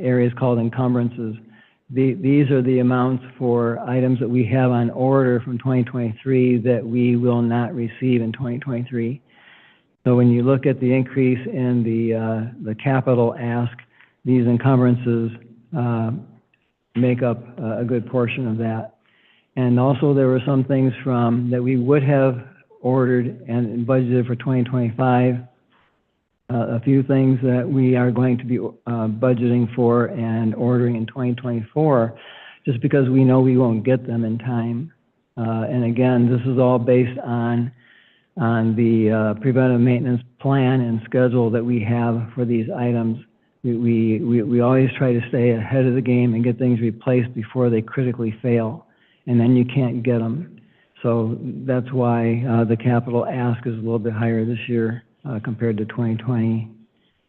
areas called encumbrances. These are the amounts for items that we have on order from 2023 that we will not receive in 2023. So when you look at the increase in the capital ask, these encumbrances make up a good portion of that. And also there were some things that we would have ordered and budgeted for 2025. A few things that we are going to be budgeting for and ordering in 2024, just because we know we won't get them in time. And again, this is all based on the preventive maintenance plan and schedule that we have for these items. We always try to stay ahead of the game and get things replaced before they critically fail, and then you can't get them. So that's why the capital ask is a little bit higher this year compared to 2023.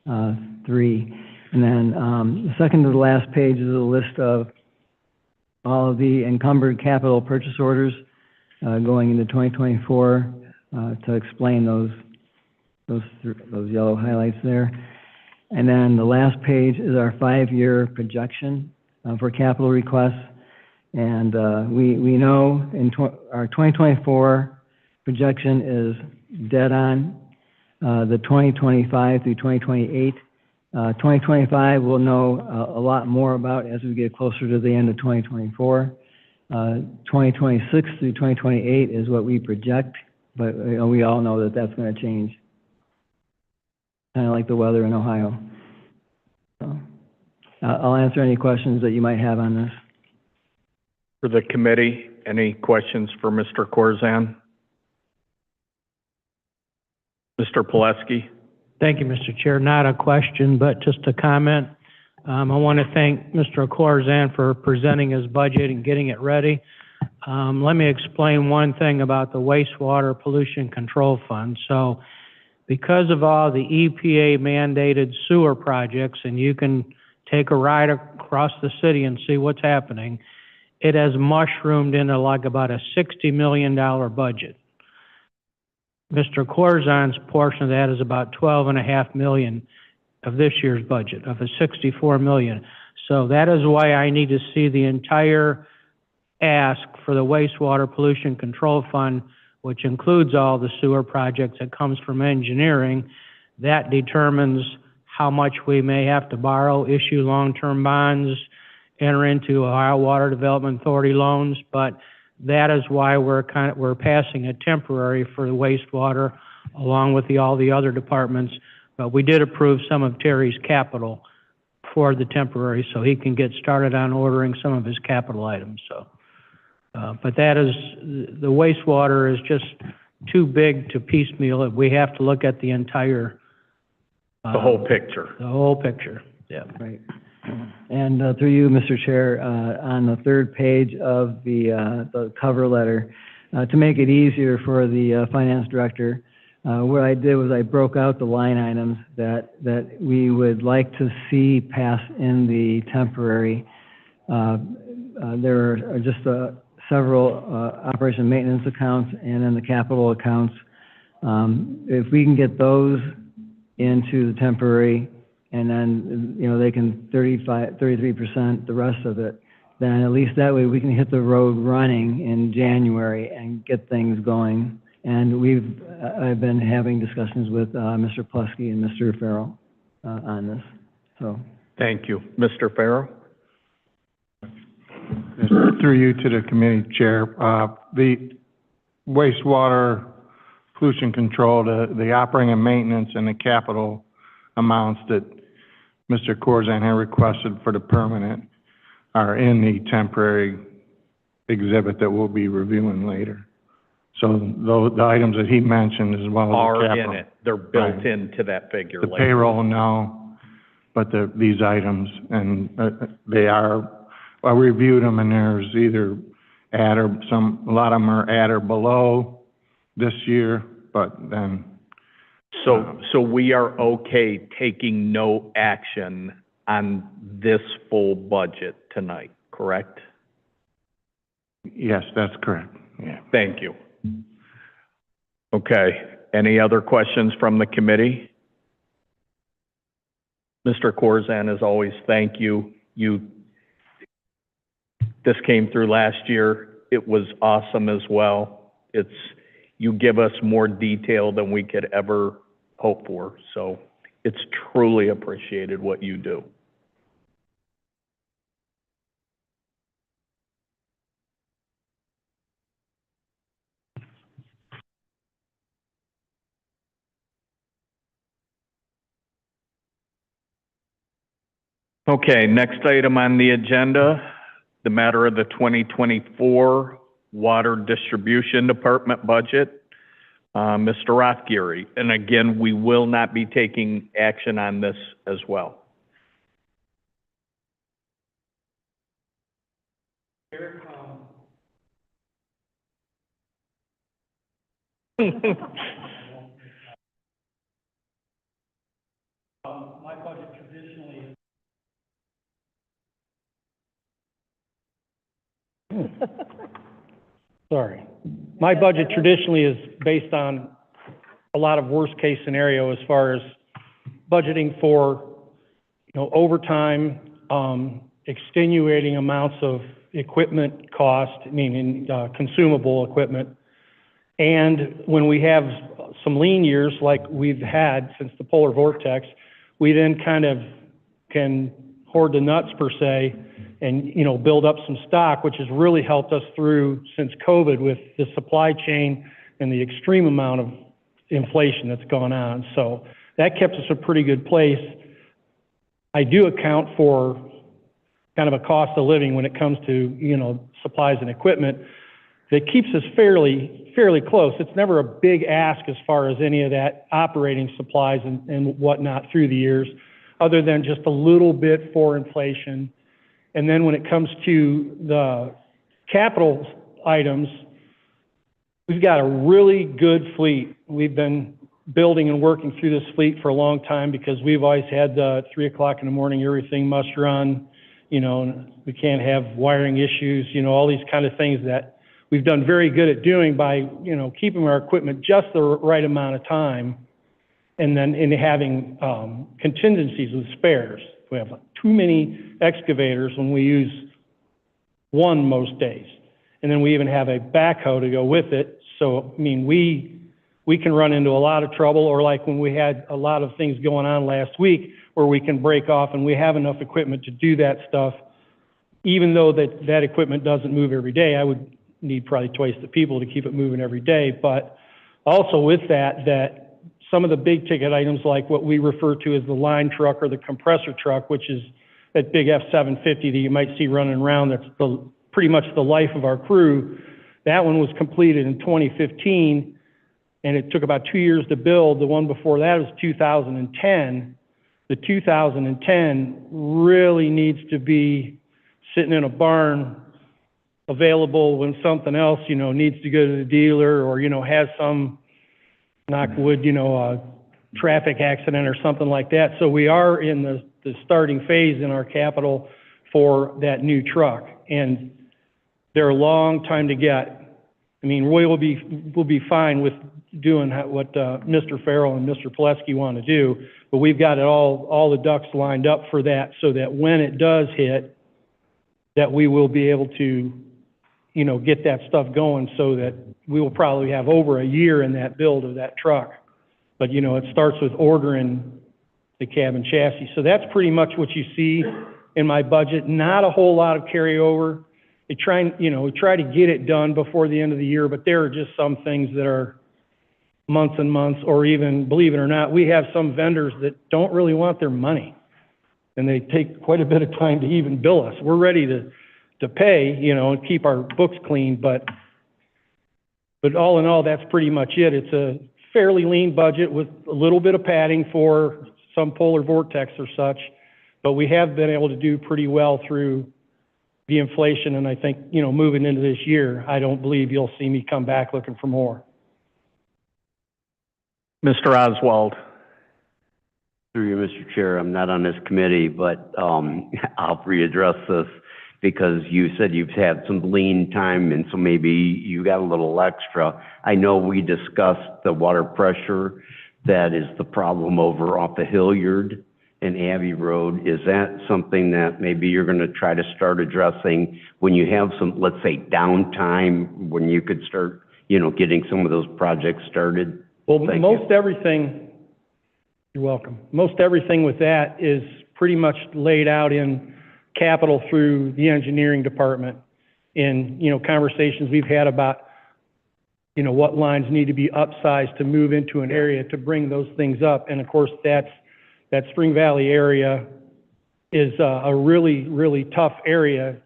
And then the second to the last page is a list of all of the encumbered capital purchase orders going into 2024 to explain those yellow highlights there. And then the last page is our 5-year projection for capital requests. And we know our 2024 projection is dead on. The 2025 through 2028. 2025 we'll know a lot more about as we get closer to the end of 2024. 2026 through 2028 is what we project, but we all know that that's going to change. Kind of like the weather in Ohio. So, I'll answer any questions that you might have on this. For the committee, any questions for Mr. Corzan? Mr. Pileski? Thank you, Mr. Chair. Not a question, but just a comment. I want to thank Mr. Corzine for presenting his budget and getting it ready. Let me explain one thing about the wastewater pollution control fund. So because of all the EPA mandated sewer projects, and you can take a ride across the city and see what's happening, it has mushroomed into like about a $60 million budget. Mr. Corzine's portion of that is about $12.5 million of this year's budget, of a $64 million. So that is why I need to see the entire ask for the wastewater pollution control fund, which includes all the sewer projects that comes from engineering. That determines how much we may have to borrow, issue long-term bonds, enter into Ohio Water Development Authority loans, but that is why we're passing a temporary for the wastewater along with all the other departments. But we did approve some of Terry's capital for the temporary, so he can get started on ordering some of his capital items. So, but that is, the wastewater is just too big to piecemeal it. We have to look at the entire. The whole picture. The whole picture, yeah. Right. And through you, Mr. Chair, on the third page of the cover letter, to make it easier for the finance director, what I did was I broke out the line items that we would like to see pass in the temporary. There are just several operation and maintenance accounts and then the capital accounts. If we can get those into the temporary, and then, you know, they can 33% the rest of it, then at least that way we can hit the road running in January and get things going. And I've been having discussions with Mr. Pileski and Mr. Farrell on this, so. Thank you. Mr. Farrell? Through you to the committee chair, the wastewater pollution control, the operating and maintenance and the capital amounts that Mr. Corzine had requested for the permanent are in the temporary exhibit that we'll be reviewing later. So the items that he mentioned as well as the Are capital. in it. They're built into that figure. The later. payroll, no, but these items, and they are, I reviewed them and there's either at or a lot of them are at or below this year, but then. So we are okay taking no action on this full budget tonight, correct? Yes, that's correct, yeah. Thank you. Okay, any other questions from the committee? Mr. Corzine, as always, thank you. This came through last year. It was awesome as well. You give us more detail than we could ever hope for. So it's truly appreciated what you do. Okay, next item on the agenda, the matter of the 2024 Water Distribution Department budget. Mr. Rothgieri, and again, we will not be taking action on this as well. My budget traditionally Sorry. My budget traditionally is based on a lot of worst-case scenario as far as budgeting for, overtime, extenuating amounts of equipment cost, meaning consumable equipment. And when we have some lean years like we've had since the polar vortex, we then kind of can hoard the nuts per se and, build up some stock, which has really helped us through since COVID with the supply chain and the extreme amount of inflation that's gone on. So that kept us a pretty good place. I do account for kind of a cost of living when it comes to, supplies and equipment. that keeps us fairly close. It's never a big ask as far as any of that operating supplies and whatnot through the years, other than just a little bit for inflation. And then when it comes to the capital items, we've got a really good fleet. We've been building and working through this fleet for a long time because we've always had the 3 o'clock in the morning, everything must run, you know, and we can't have wiring issues, you know, all these kind of things that we've done very good at doing by, you know, keeping our equipment just the right amount of time, and then in having contingencies with spares. We have too many excavators when we use one most days. And then we even have a backhoe to go with it. So, I mean, we can run into a lot of trouble, or like when we had a lot of things going on last week where we can break off and we have enough equipment to do that stuff. Even though that equipment doesn't move every day, I would need probably twice the people to keep it moving every day. But also with that some of the big ticket items, like what we refer to as the line truck or the compressor truck, which is that big F-750 that you might see running around, that's pretty much the life of our crew. That one was completed in 2015, and it took about 2 years to build. The one before that was 2010. The 2010 really needs to be sitting in a barn available when something else, you know, needs to go to the dealer, or, you know, has some, knock wood, you know, traffic accident or something like that. So we are in the starting phase in our capital for that new truck, and they're a long time to get. I mean, Roy will be fine with doing what Mr. Farrell and Mr. Pileski want to do, but we've got it all the ducks lined up for that, so that when it does hit, that we will be able to, you know, get that stuff going, so that we will probably have over a year in that build of that truck. But, you know, it starts with ordering the cab and chassis. So that's pretty much what you see in my budget. Not a whole lot of carryover. We try to get it done before the end of the year, but there are just some things that are months and months, or even, believe it or not, we have some vendors that don't really want their money, and they take quite a bit of time to even bill us. We're ready to pay, you know, and keep our books clean, but all in all, that's pretty much it. It's a fairly lean budget with a little bit of padding for some polar vortex or such, but we have been able to do pretty well through the inflation, and I think, you know, moving into this year, I don't believe you'll see me come back looking for more. Mr. Oswald. Through you, Mr. Chair, I'm not on this committee, but I'll readdress this because you said you've had some lean time, and so maybe you got a little extra. I know we discussed the water pressure. That is the problem over off the Hilliard and Abbey Road. Is that something that maybe you're going to try to start addressing when you have some, let's say, downtime, when you could start, you know, getting some of those projects started? Well, everything, you're welcome. Most everything with that is pretty much laid out in capital through the engineering department, in, you know, conversations we've had about, you know, what lines need to be upsized to move into an area to bring those things up. And of course, that Spring Valley area is a really, really tough area.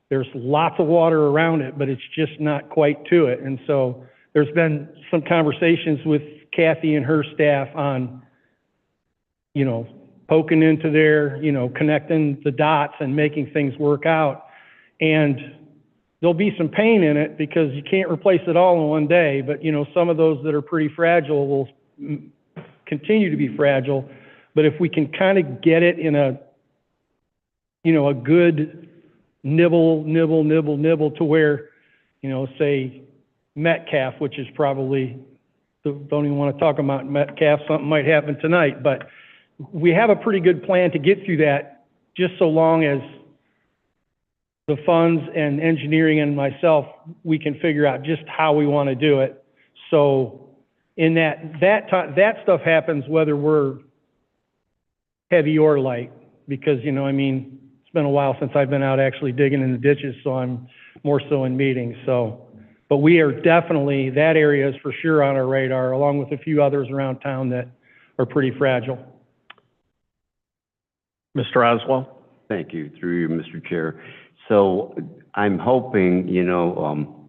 There's lots of water around it, but it's just not quite to it. And so there's been some conversations with Kathy and her staff on, you know, poking into there, you know, connecting the dots and making things work out. And there'll be some pain in it because you can't replace it all in one day, but, you know, some of those that are pretty fragile will continue to be fragile. But if we can kind of get it in a, you know, a good nibble to where, you know, say Metcalf, which is probably, don't even want to talk about Metcalf, something might happen tonight, but we have a pretty good plan to get through that, just so long as the funds and engineering and myself, we can figure out just how we want to do it. So in that stuff happens whether we're heavy or light, because, you know, I mean, it's been a while since I've been out actually digging in the ditches, so I'm more so in meetings. So, but we are definitely, that area is for sure on our radar, along with a few others around town that are pretty fragile. Mr. Oswald? Thank you, through you, Mr. Chair. So I'm hoping, you know,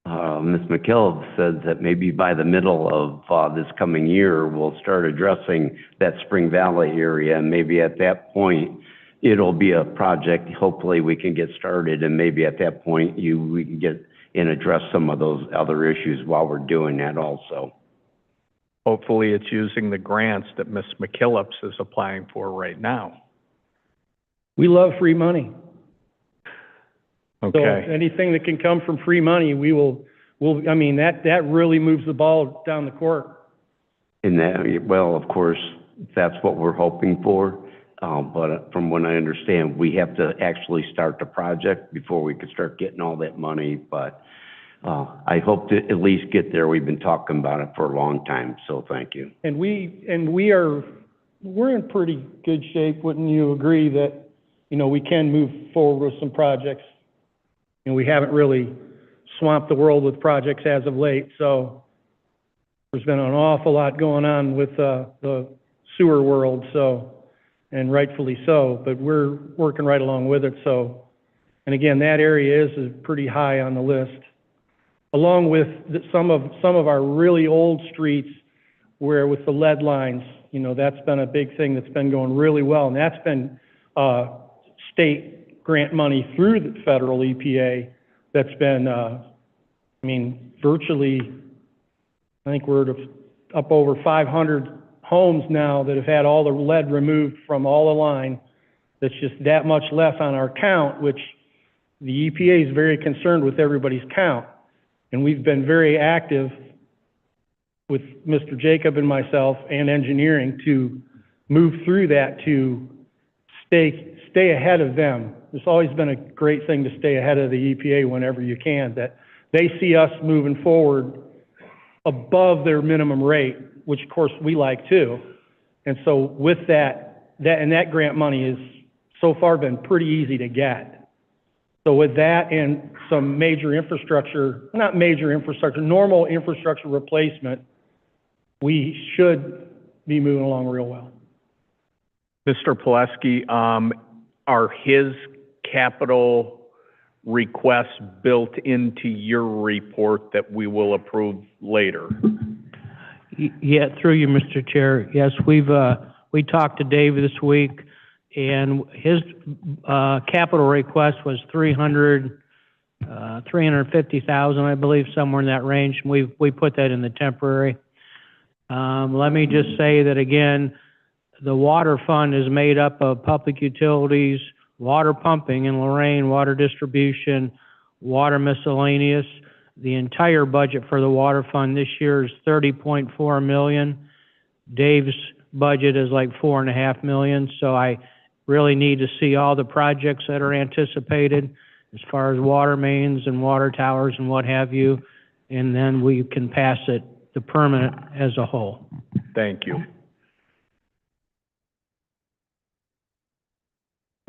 Ms. McKillop said that maybe by the middle of this coming year, we'll start addressing that Spring Valley area, and maybe at that point, it'll be a project, hopefully we can get started, and maybe at that point, we can get and address some of those other issues while we're doing that also. Hopefully, it's using the grants that Ms. McKillips is applying for right now. We love free money. So Okay. anything that can come from free money, we'll, I mean, that really moves the ball down the court. And that, well, of course, that's what we're hoping for. But from what I understand, we have to actually start the project before we can start getting all that money. But I hope to at least get there. We've been talking about it for a long time, so thank you. And we're in pretty good shape, wouldn't you agree that, you know, we can move forward with some projects? And we haven't really swamped the world with projects as of late, so there's been an awful lot going on with the sewer world, so, and rightfully so, but we're working right along with it, so. And again, that area is pretty high on the list, along with some of our really old streets where with the lead lines, you know, that's been a big thing that's been going really well, and that's been state grant money through the federal EPA that's been, I mean, virtually, I think we're up over 500 homes now that have had all the lead removed from all the line. That's just that much less on our count, which the EPA is very concerned with everybody's count. And we've been very active with Mr. Jacob and myself and engineering to move through that to stay ahead of them. It's always been a great thing to stay ahead of the EPA whenever you can, that they see us moving forward above their minimum rate, which of course we like too. And so with that grant money has so far been pretty easy to get. So with that and some major infrastructure, not major infrastructure, normal infrastructure replacement, we should be moving along real well. Mr. Pileski, are his capital requests built into your report that we will approve later? Yeah, through you, Mr. Chair. Yes, we talked to Dave this week, and his capital request was 350,000, I believe, somewhere in that range. We put that in the temporary. Let me just say that again, the water fund is made up of public utilities, water pumping in Lorraine, water distribution, water miscellaneous. The entire budget for the water fund this year is $30.4 million. Dave's budget is like $4.5 million. So I really need to see all the projects that are anticipated as far as water mains and water towers and what have you, and then we can pass it to permanent as a whole. Thank you.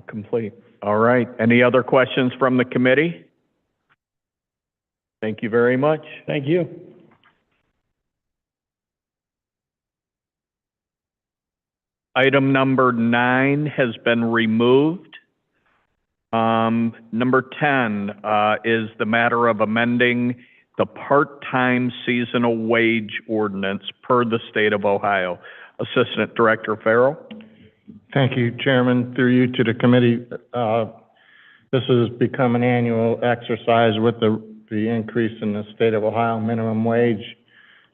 Complete. All right. Any other questions from the committee? Thank you very much. Thank you. Item number 9 has been removed. Number 10 is the matter of amending the part-time seasonal wage ordinance per the state of Ohio. Assistant Director Farrell. Thank you, Chairman. Through you to the committee, this has become an annual exercise with the increase in the state of Ohio minimum wage.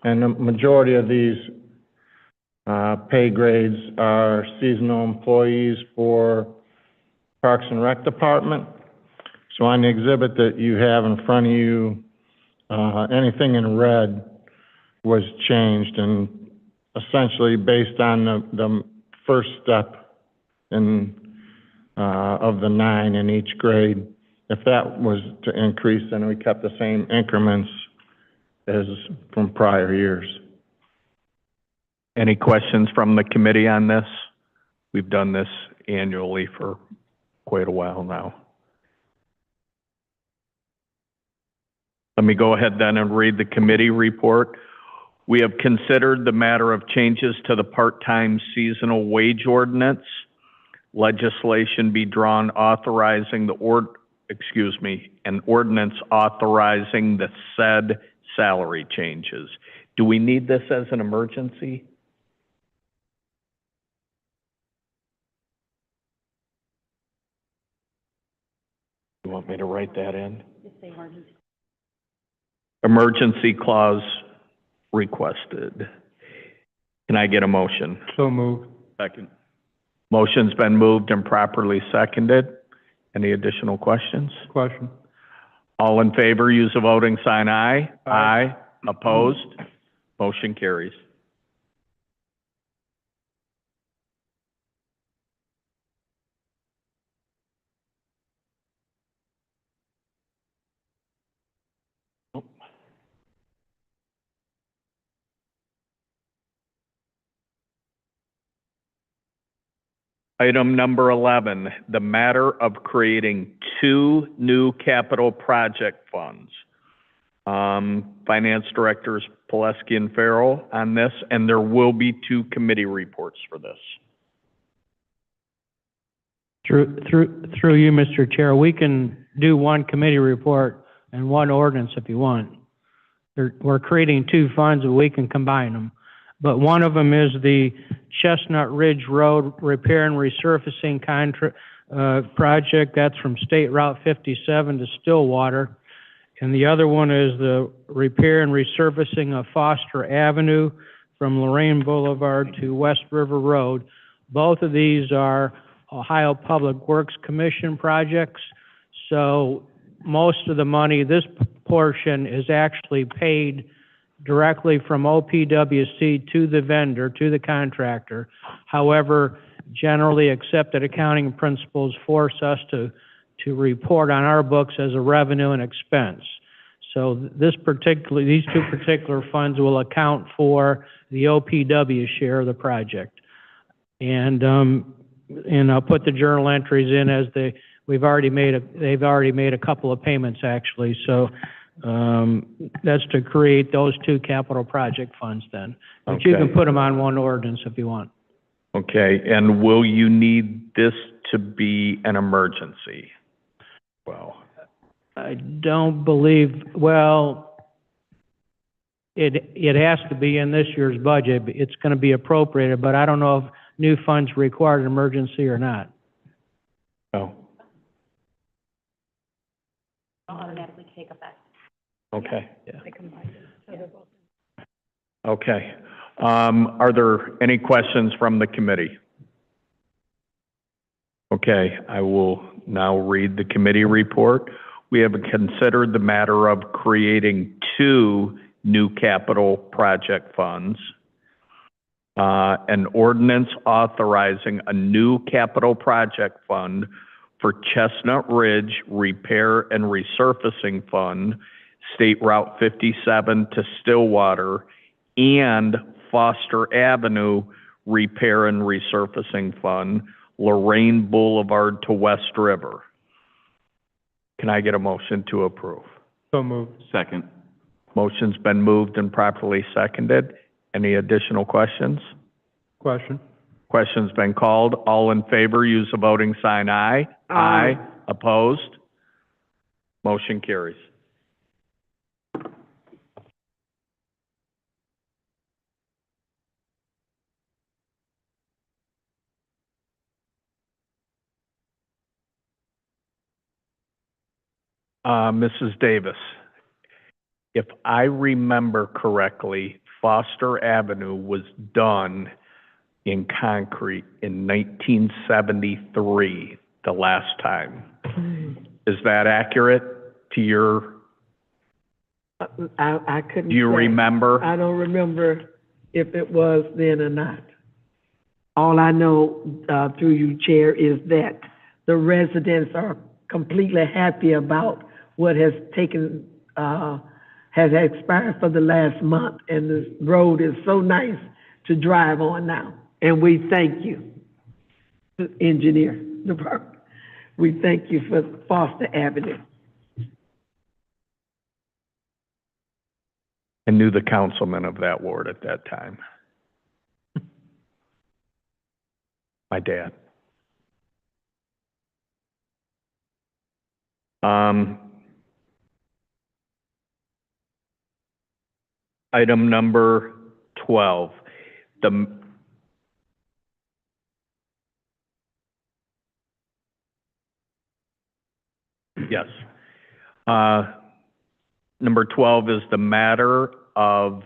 And the majority of these pay grades are seasonal employees for Parks and Rec Department. So on the exhibit that you have in front of you, anything in red was changed, and essentially based on the first step of the 9 in each grade. If that was to increase, then we kept the same increments as from prior years. Any questions from the committee on this? We've done this annually for quite a while now. Let me go ahead then and read the committee report. We have considered the matter of changes to the part-time seasonal wage ordinance. Legislation be drawn authorizing the an ordinance authorizing the said salary changes. Do we need this as an emergency? You want me to write that in? Emergency clause requested. Can I get a motion? So moved. Second. Motion's been moved and properly seconded. Any additional questions? Question. All in favor, use a voting sign aye. Aye. Opposed? Motion carries. Item number 11, the matter of creating 2 new capital project funds. Finance Directors Pileski and Farrell on this, and there will be 2 committee reports for this. Through you, Mr. Chair, we can do 1 committee report and 1 ordinance if you want. We're creating 2 funds, and we can combine them. But one of them is the Chestnut Ridge Road Repair and Resurfacing project. That's from State Route 57 to Stillwater. And the other one is the repair and resurfacing of Foster Avenue from Lorraine Boulevard to West River Road. Both of these are Ohio Public Works Commission projects. So most of the money, this portion is actually paid directly from OPWC to the vendor, to the contractor. However, generally accepted accounting principles force us to report on our books as a revenue and expense. So these 2 particular funds will account for the OPW share of the project. And I'll put the journal entries in as they've already made a couple of payments actually. So that's to create those 2 capital project funds then. But you can put them on 1 ordinance if you want. Okay, and will you need this to be an emergency? Well, I don't believe, well, it has to be in this year's budget. It's going to be appropriated, but I don't know if new funds require an emergency or not. oh, Automatically take effect. okay. Yeah. Okay. Are there any questions from the committee? Okay, I will now read the committee report. We have considered the matter of creating 2 new capital project funds, an ordinance authorizing a new capital project fund for Chestnut Ridge Repair and Resurfacing Fund, State Route 57 to Stillwater, and Foster Avenue Repair and Resurfacing Fund, Lorraine Boulevard to West River. Can I get a motion to approve? So moved. Second. Motion's been moved and properly seconded. Any additional questions? Question. Question's been called. All in favor, use a voting sign aye. Aye. Opposed? Motion carries. Mrs. Davis, if I remember correctly, Foster Avenue was done in concrete in 1973, the last time. Is that accurate to your, I couldn't do you say. remember? I don't remember if it was then or not. All I know, through you, Chair, is that the residents are completely happy about what has taken, has expired for the last month, and the road is so nice to drive on now. And we thank you, the engineer department. We thank you for Foster Avenue. I knew the councilman of that ward at that time. My dad. Item number 12, yes. Number 12 is the matter of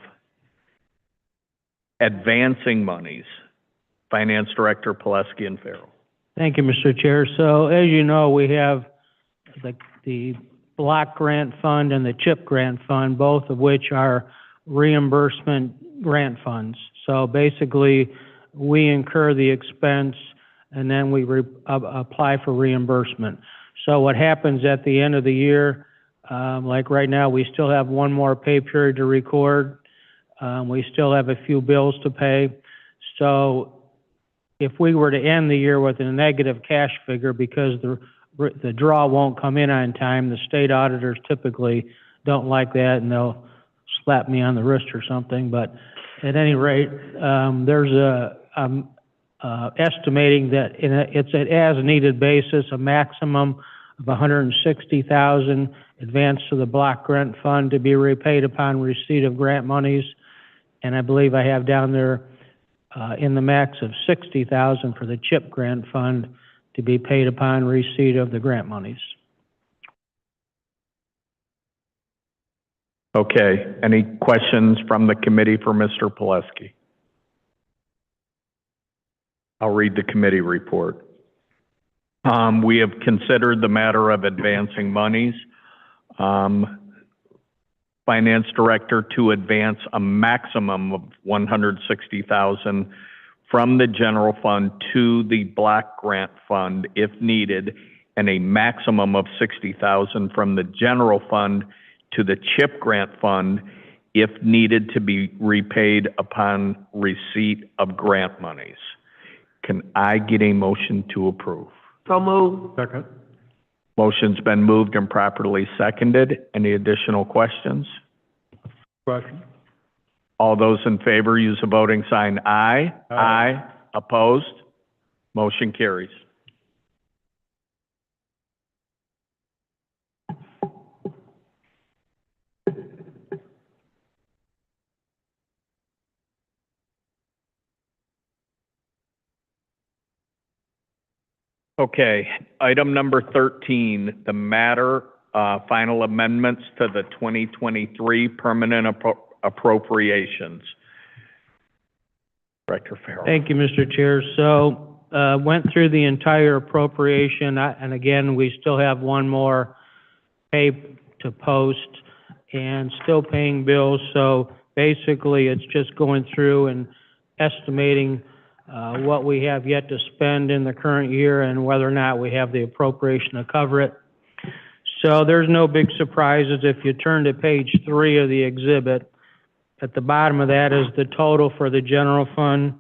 advancing monies. Finance Director Pileski and Farrell. Thank you, Mr. Chair. So as you know, we have the block grant fund and the CHIP grant fund, both of which are reimbursement grant funds. So basically, we incur the expense and then we apply for reimbursement. So what happens at the end of the year, like right now, we still have one more pay period to record. We still have a few bills to pay. So if we were to end the year with a negative cash figure because the draw won't come in on time, the state auditors typically don't like that and they'll slap me on the wrist or something. But at any rate, there's estimating that it's an as-needed basis, a maximum of $160,000 advanced to the block grant fund to be repaid upon receipt of grant monies. And I believe I have down there in the max of $60,000 for the CHIP grant fund to be paid upon receipt of the grant monies. Okay, any questions from the committee for Mr. Pileski? I'll read the committee report. We have considered the matter of advancing monies. Finance Director to advance a maximum of $160,000 from the general fund to the block grant fund if needed, and a maximum of $60,000 from the general fund to the CHIP grant fund if needed to be repaid upon receipt of grant monies. Can I get a motion to approve? So moved. Second. Motion's been moved and properly seconded. Any additional questions? Question. All those in favor use a voting sign aye. Aye. Opposed? Motion carries. Okay, item number 13, the matter, final amendments to the 2023 permanent appropriations. Director Farrell. Thank you, Mr. Chair. So, went through the entire appropriation, and again, we still have one more pay to post and still paying bills. So basically, it's just going through and estimating what we have yet to spend in the current year and whether or not we have the appropriation to cover it. So there's no big surprises. If you turn to page 3 of the exhibit, at the bottom of that is the total for the general fund,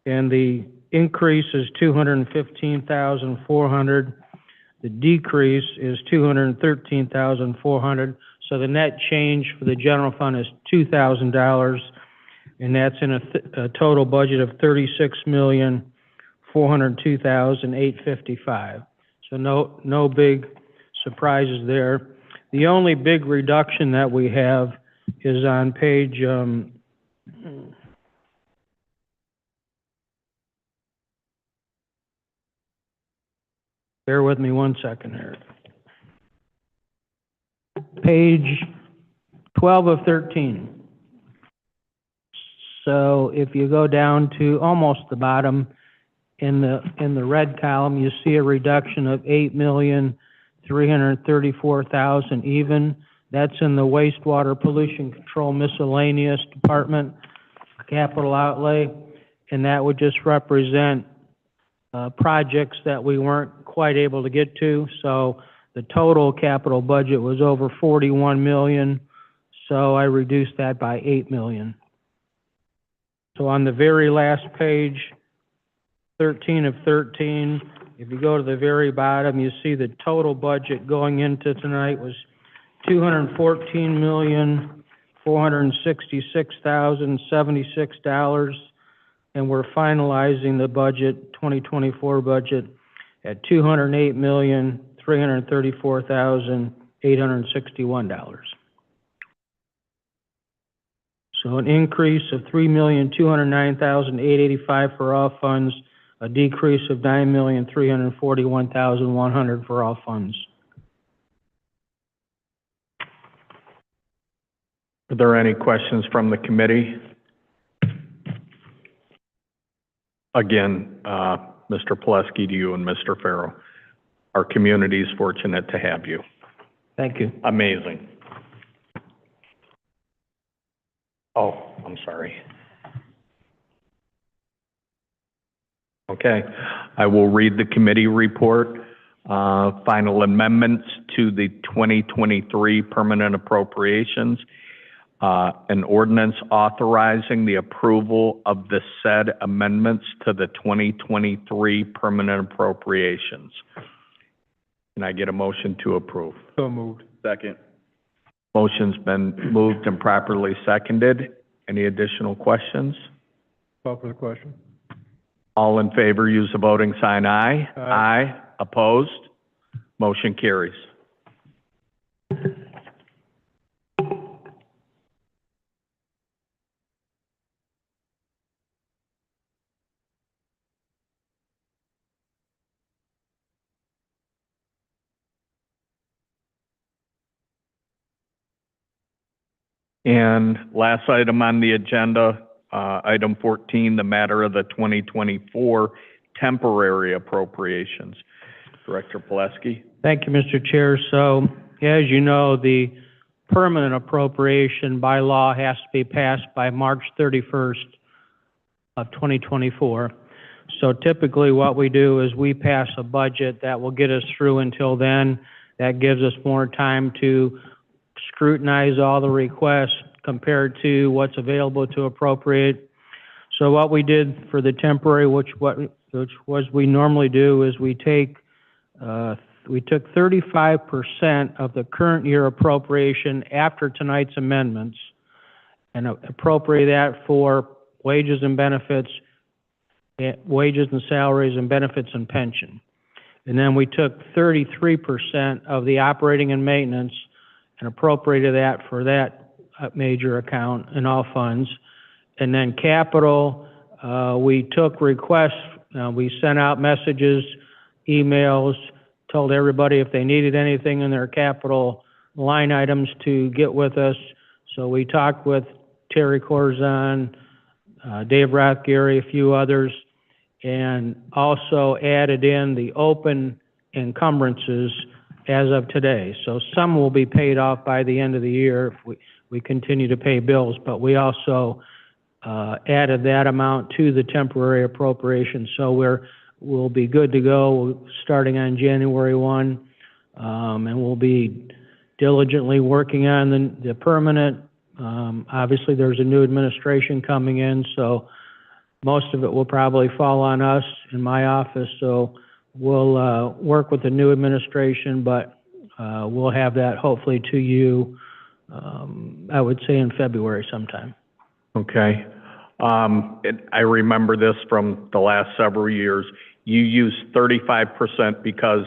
and the increase is $215,400. The decrease is $213,400. So the net change for the general fund is $2,000, and that's in a total budget of $36,402,855. So no big surprises there. The only big reduction that we have is on page bear with me one second here. Page 12 of 13. So if you go down to almost the bottom in the red column, you see a reduction of $8,334,000 even. That's in the wastewater pollution control miscellaneous department capital outlay, and that would just represent projects that we weren't quite able to get to. So the total capital budget was over $41 million, so I reduced that by $8 million. So on the very last page, 13 of 13, if you go to the very bottom, you see the total budget going into tonight was $214,466,076, and we're finalizing the budget, 2024 budget, at $208,334,861. So an increase of $3,209,885 for all funds, a decrease of $9,341,100 for all funds. Are there any questions from the committee? Again, Mr. Pileski, to you and Mr. Farrell. Our community is fortunate to have you. Thank you. Amazing. Oh, I'm sorry. Okay, I will read the committee report. Final amendments to the 2023 permanent appropriations. An ordinance authorizing the approval of the said amendments to the 2023 permanent appropriations. Can I get a motion to approve? So moved. Second. Motion's been moved and properly seconded. Any additional questions? Call for the question. All in favor, use the voting sign aye. Aye. Aye. Opposed? Motion carries. And last item on the agenda, item 14, the matter of the 2024 temporary appropriations. Director Pileski. Thank you, Mr. Chair. So, as you know, the permanent appropriation by law has to be passed by March 31st of 2024. So typically what we do is we pass a budget that will get us through until then. That gives us more time to scrutinize all the requests compared to what's available to appropriate. So what we did for the temporary, which we normally do, is we took 35% of the current year appropriation after tonight's amendments and appropriate that for wages and benefits, wages and salaries and benefits and pension. And then we took 33% of the operating and maintenance and appropriated that for that major account in all funds. And then capital, we took requests, we sent out messages, emails, told everybody if they needed anything in their capital line items to get with us. So we talked with Terry Corzon, Dave Rathgary, a few others, and also added in the open encumbrances as of today. So some will be paid off by the end of the year if we continue to pay bills, but we also added that amount to the temporary appropriation. So we'll be good to go starting on January 1, and we'll be diligently working on the permanent. Obviously, there's a new administration coming in, so most of it will probably fall on us in my office. So we'll work with the new administration, but we'll have that hopefully to you, I would say in February sometime. Okay. I remember this from the last several years. You use 35% because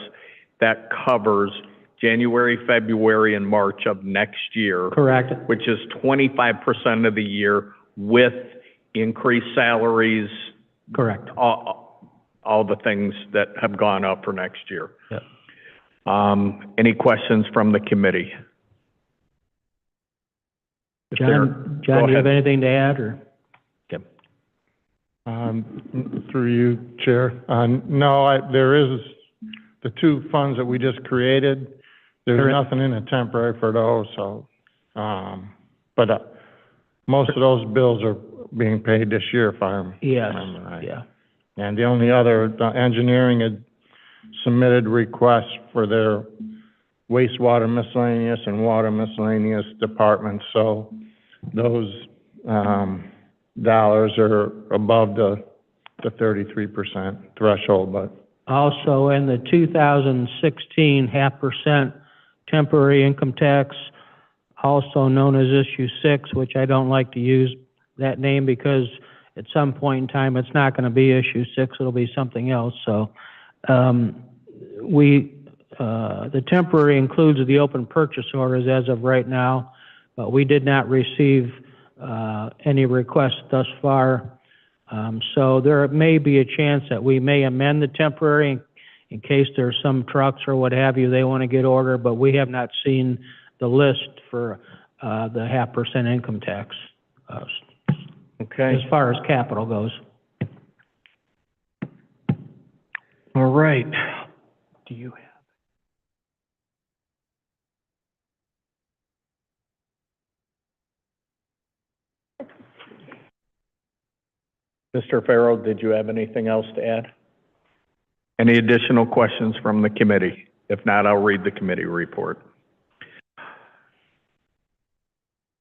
that covers January, February, and March of next year. Correct. Which is 25% of the year with increased salaries. Correct. All the things that have gone up for next year. Yep. Any questions from the committee? John, do you have anything to add, or? Okay. Through you, Chair. No, there is the two funds that we just created. There's nothing in the temporary for those, so, but most of those bills are being paid this year, if I remember right. Yeah. And the only other, the engineering had submitted requests for their wastewater miscellaneous and water miscellaneous departments, so those dollars are above the 33% threshold, but. Also, in the 2016 0.5% temporary income tax, also known as Issue 6, which I don't like to use that name because at some point in time it's not going to be Issue 6, it'll be something else. So the temporary includes the open purchase orders as of right now, but we did not receive any requests thus far. So there may be a chance that we may amend the temporary in case there's some trucks or what have you they want to get ordered, but we have not seen the list for the 0.5% income tax Okay. as far as capital goes. All right. Do you have? Mr. Farrow, did you have anything else to add? Any additional questions from the committee? If not, I'll read the committee report.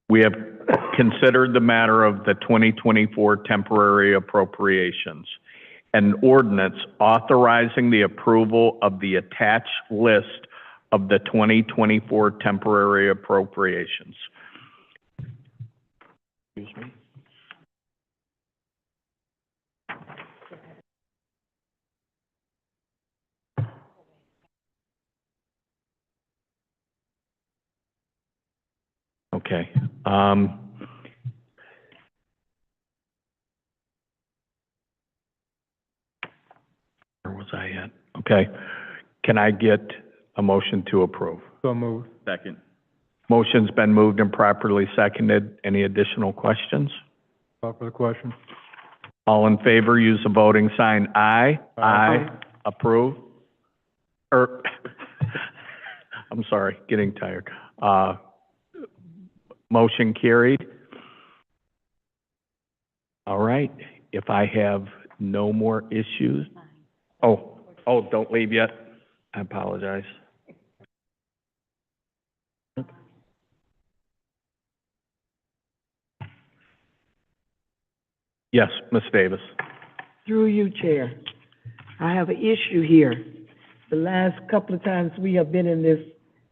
We have considered the matter of the 2024 temporary appropriations. An ordinance authorizing the approval of the attached list of the 2024 temporary appropriations. Excuse me. Okay. Where was I at? Okay. Can I get a motion to approve? So moved. Second. Motion's been moved and properly seconded. Any additional questions? Call for the question. All in favor, use the voting sign aye. Aye. Approve? I'm sorry, getting tired. Motion carried. All right, if I have no more issues. Oh, don't leave yet. I apologize. Yes, Ms. Davis. Through you, Chair. I have an issue here. The last couple of times we have been in this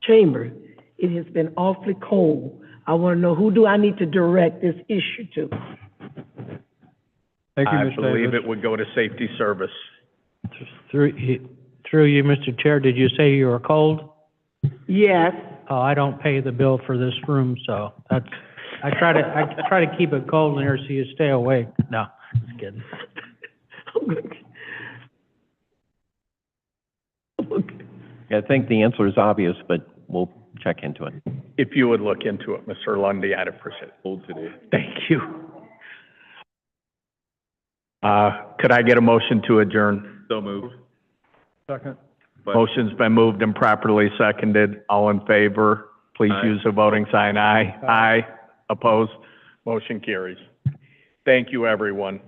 chamber, it has been awfully cold. I want to know, who do I need to direct this issue to? Thank you, I Ms. believe Davis. it would go to safety service. Through you, Mr. Chair, did you say you were cold? Yes. Oh, I don't pay the bill for this room, so that's, I try to keep it cold in here so you stay awake. No, just kidding. I think the answer is obvious, but we'll check into it. If you would look into it, Mr. Lundy, I'd appreciate it. Hold today. Thank you. Could I get a motion to adjourn? So moved. Second. Motion's been moved and properly seconded. All in favor, please Aye. use the voting sign aye. Aye. Opposed? Motion carries. Thank you, everyone.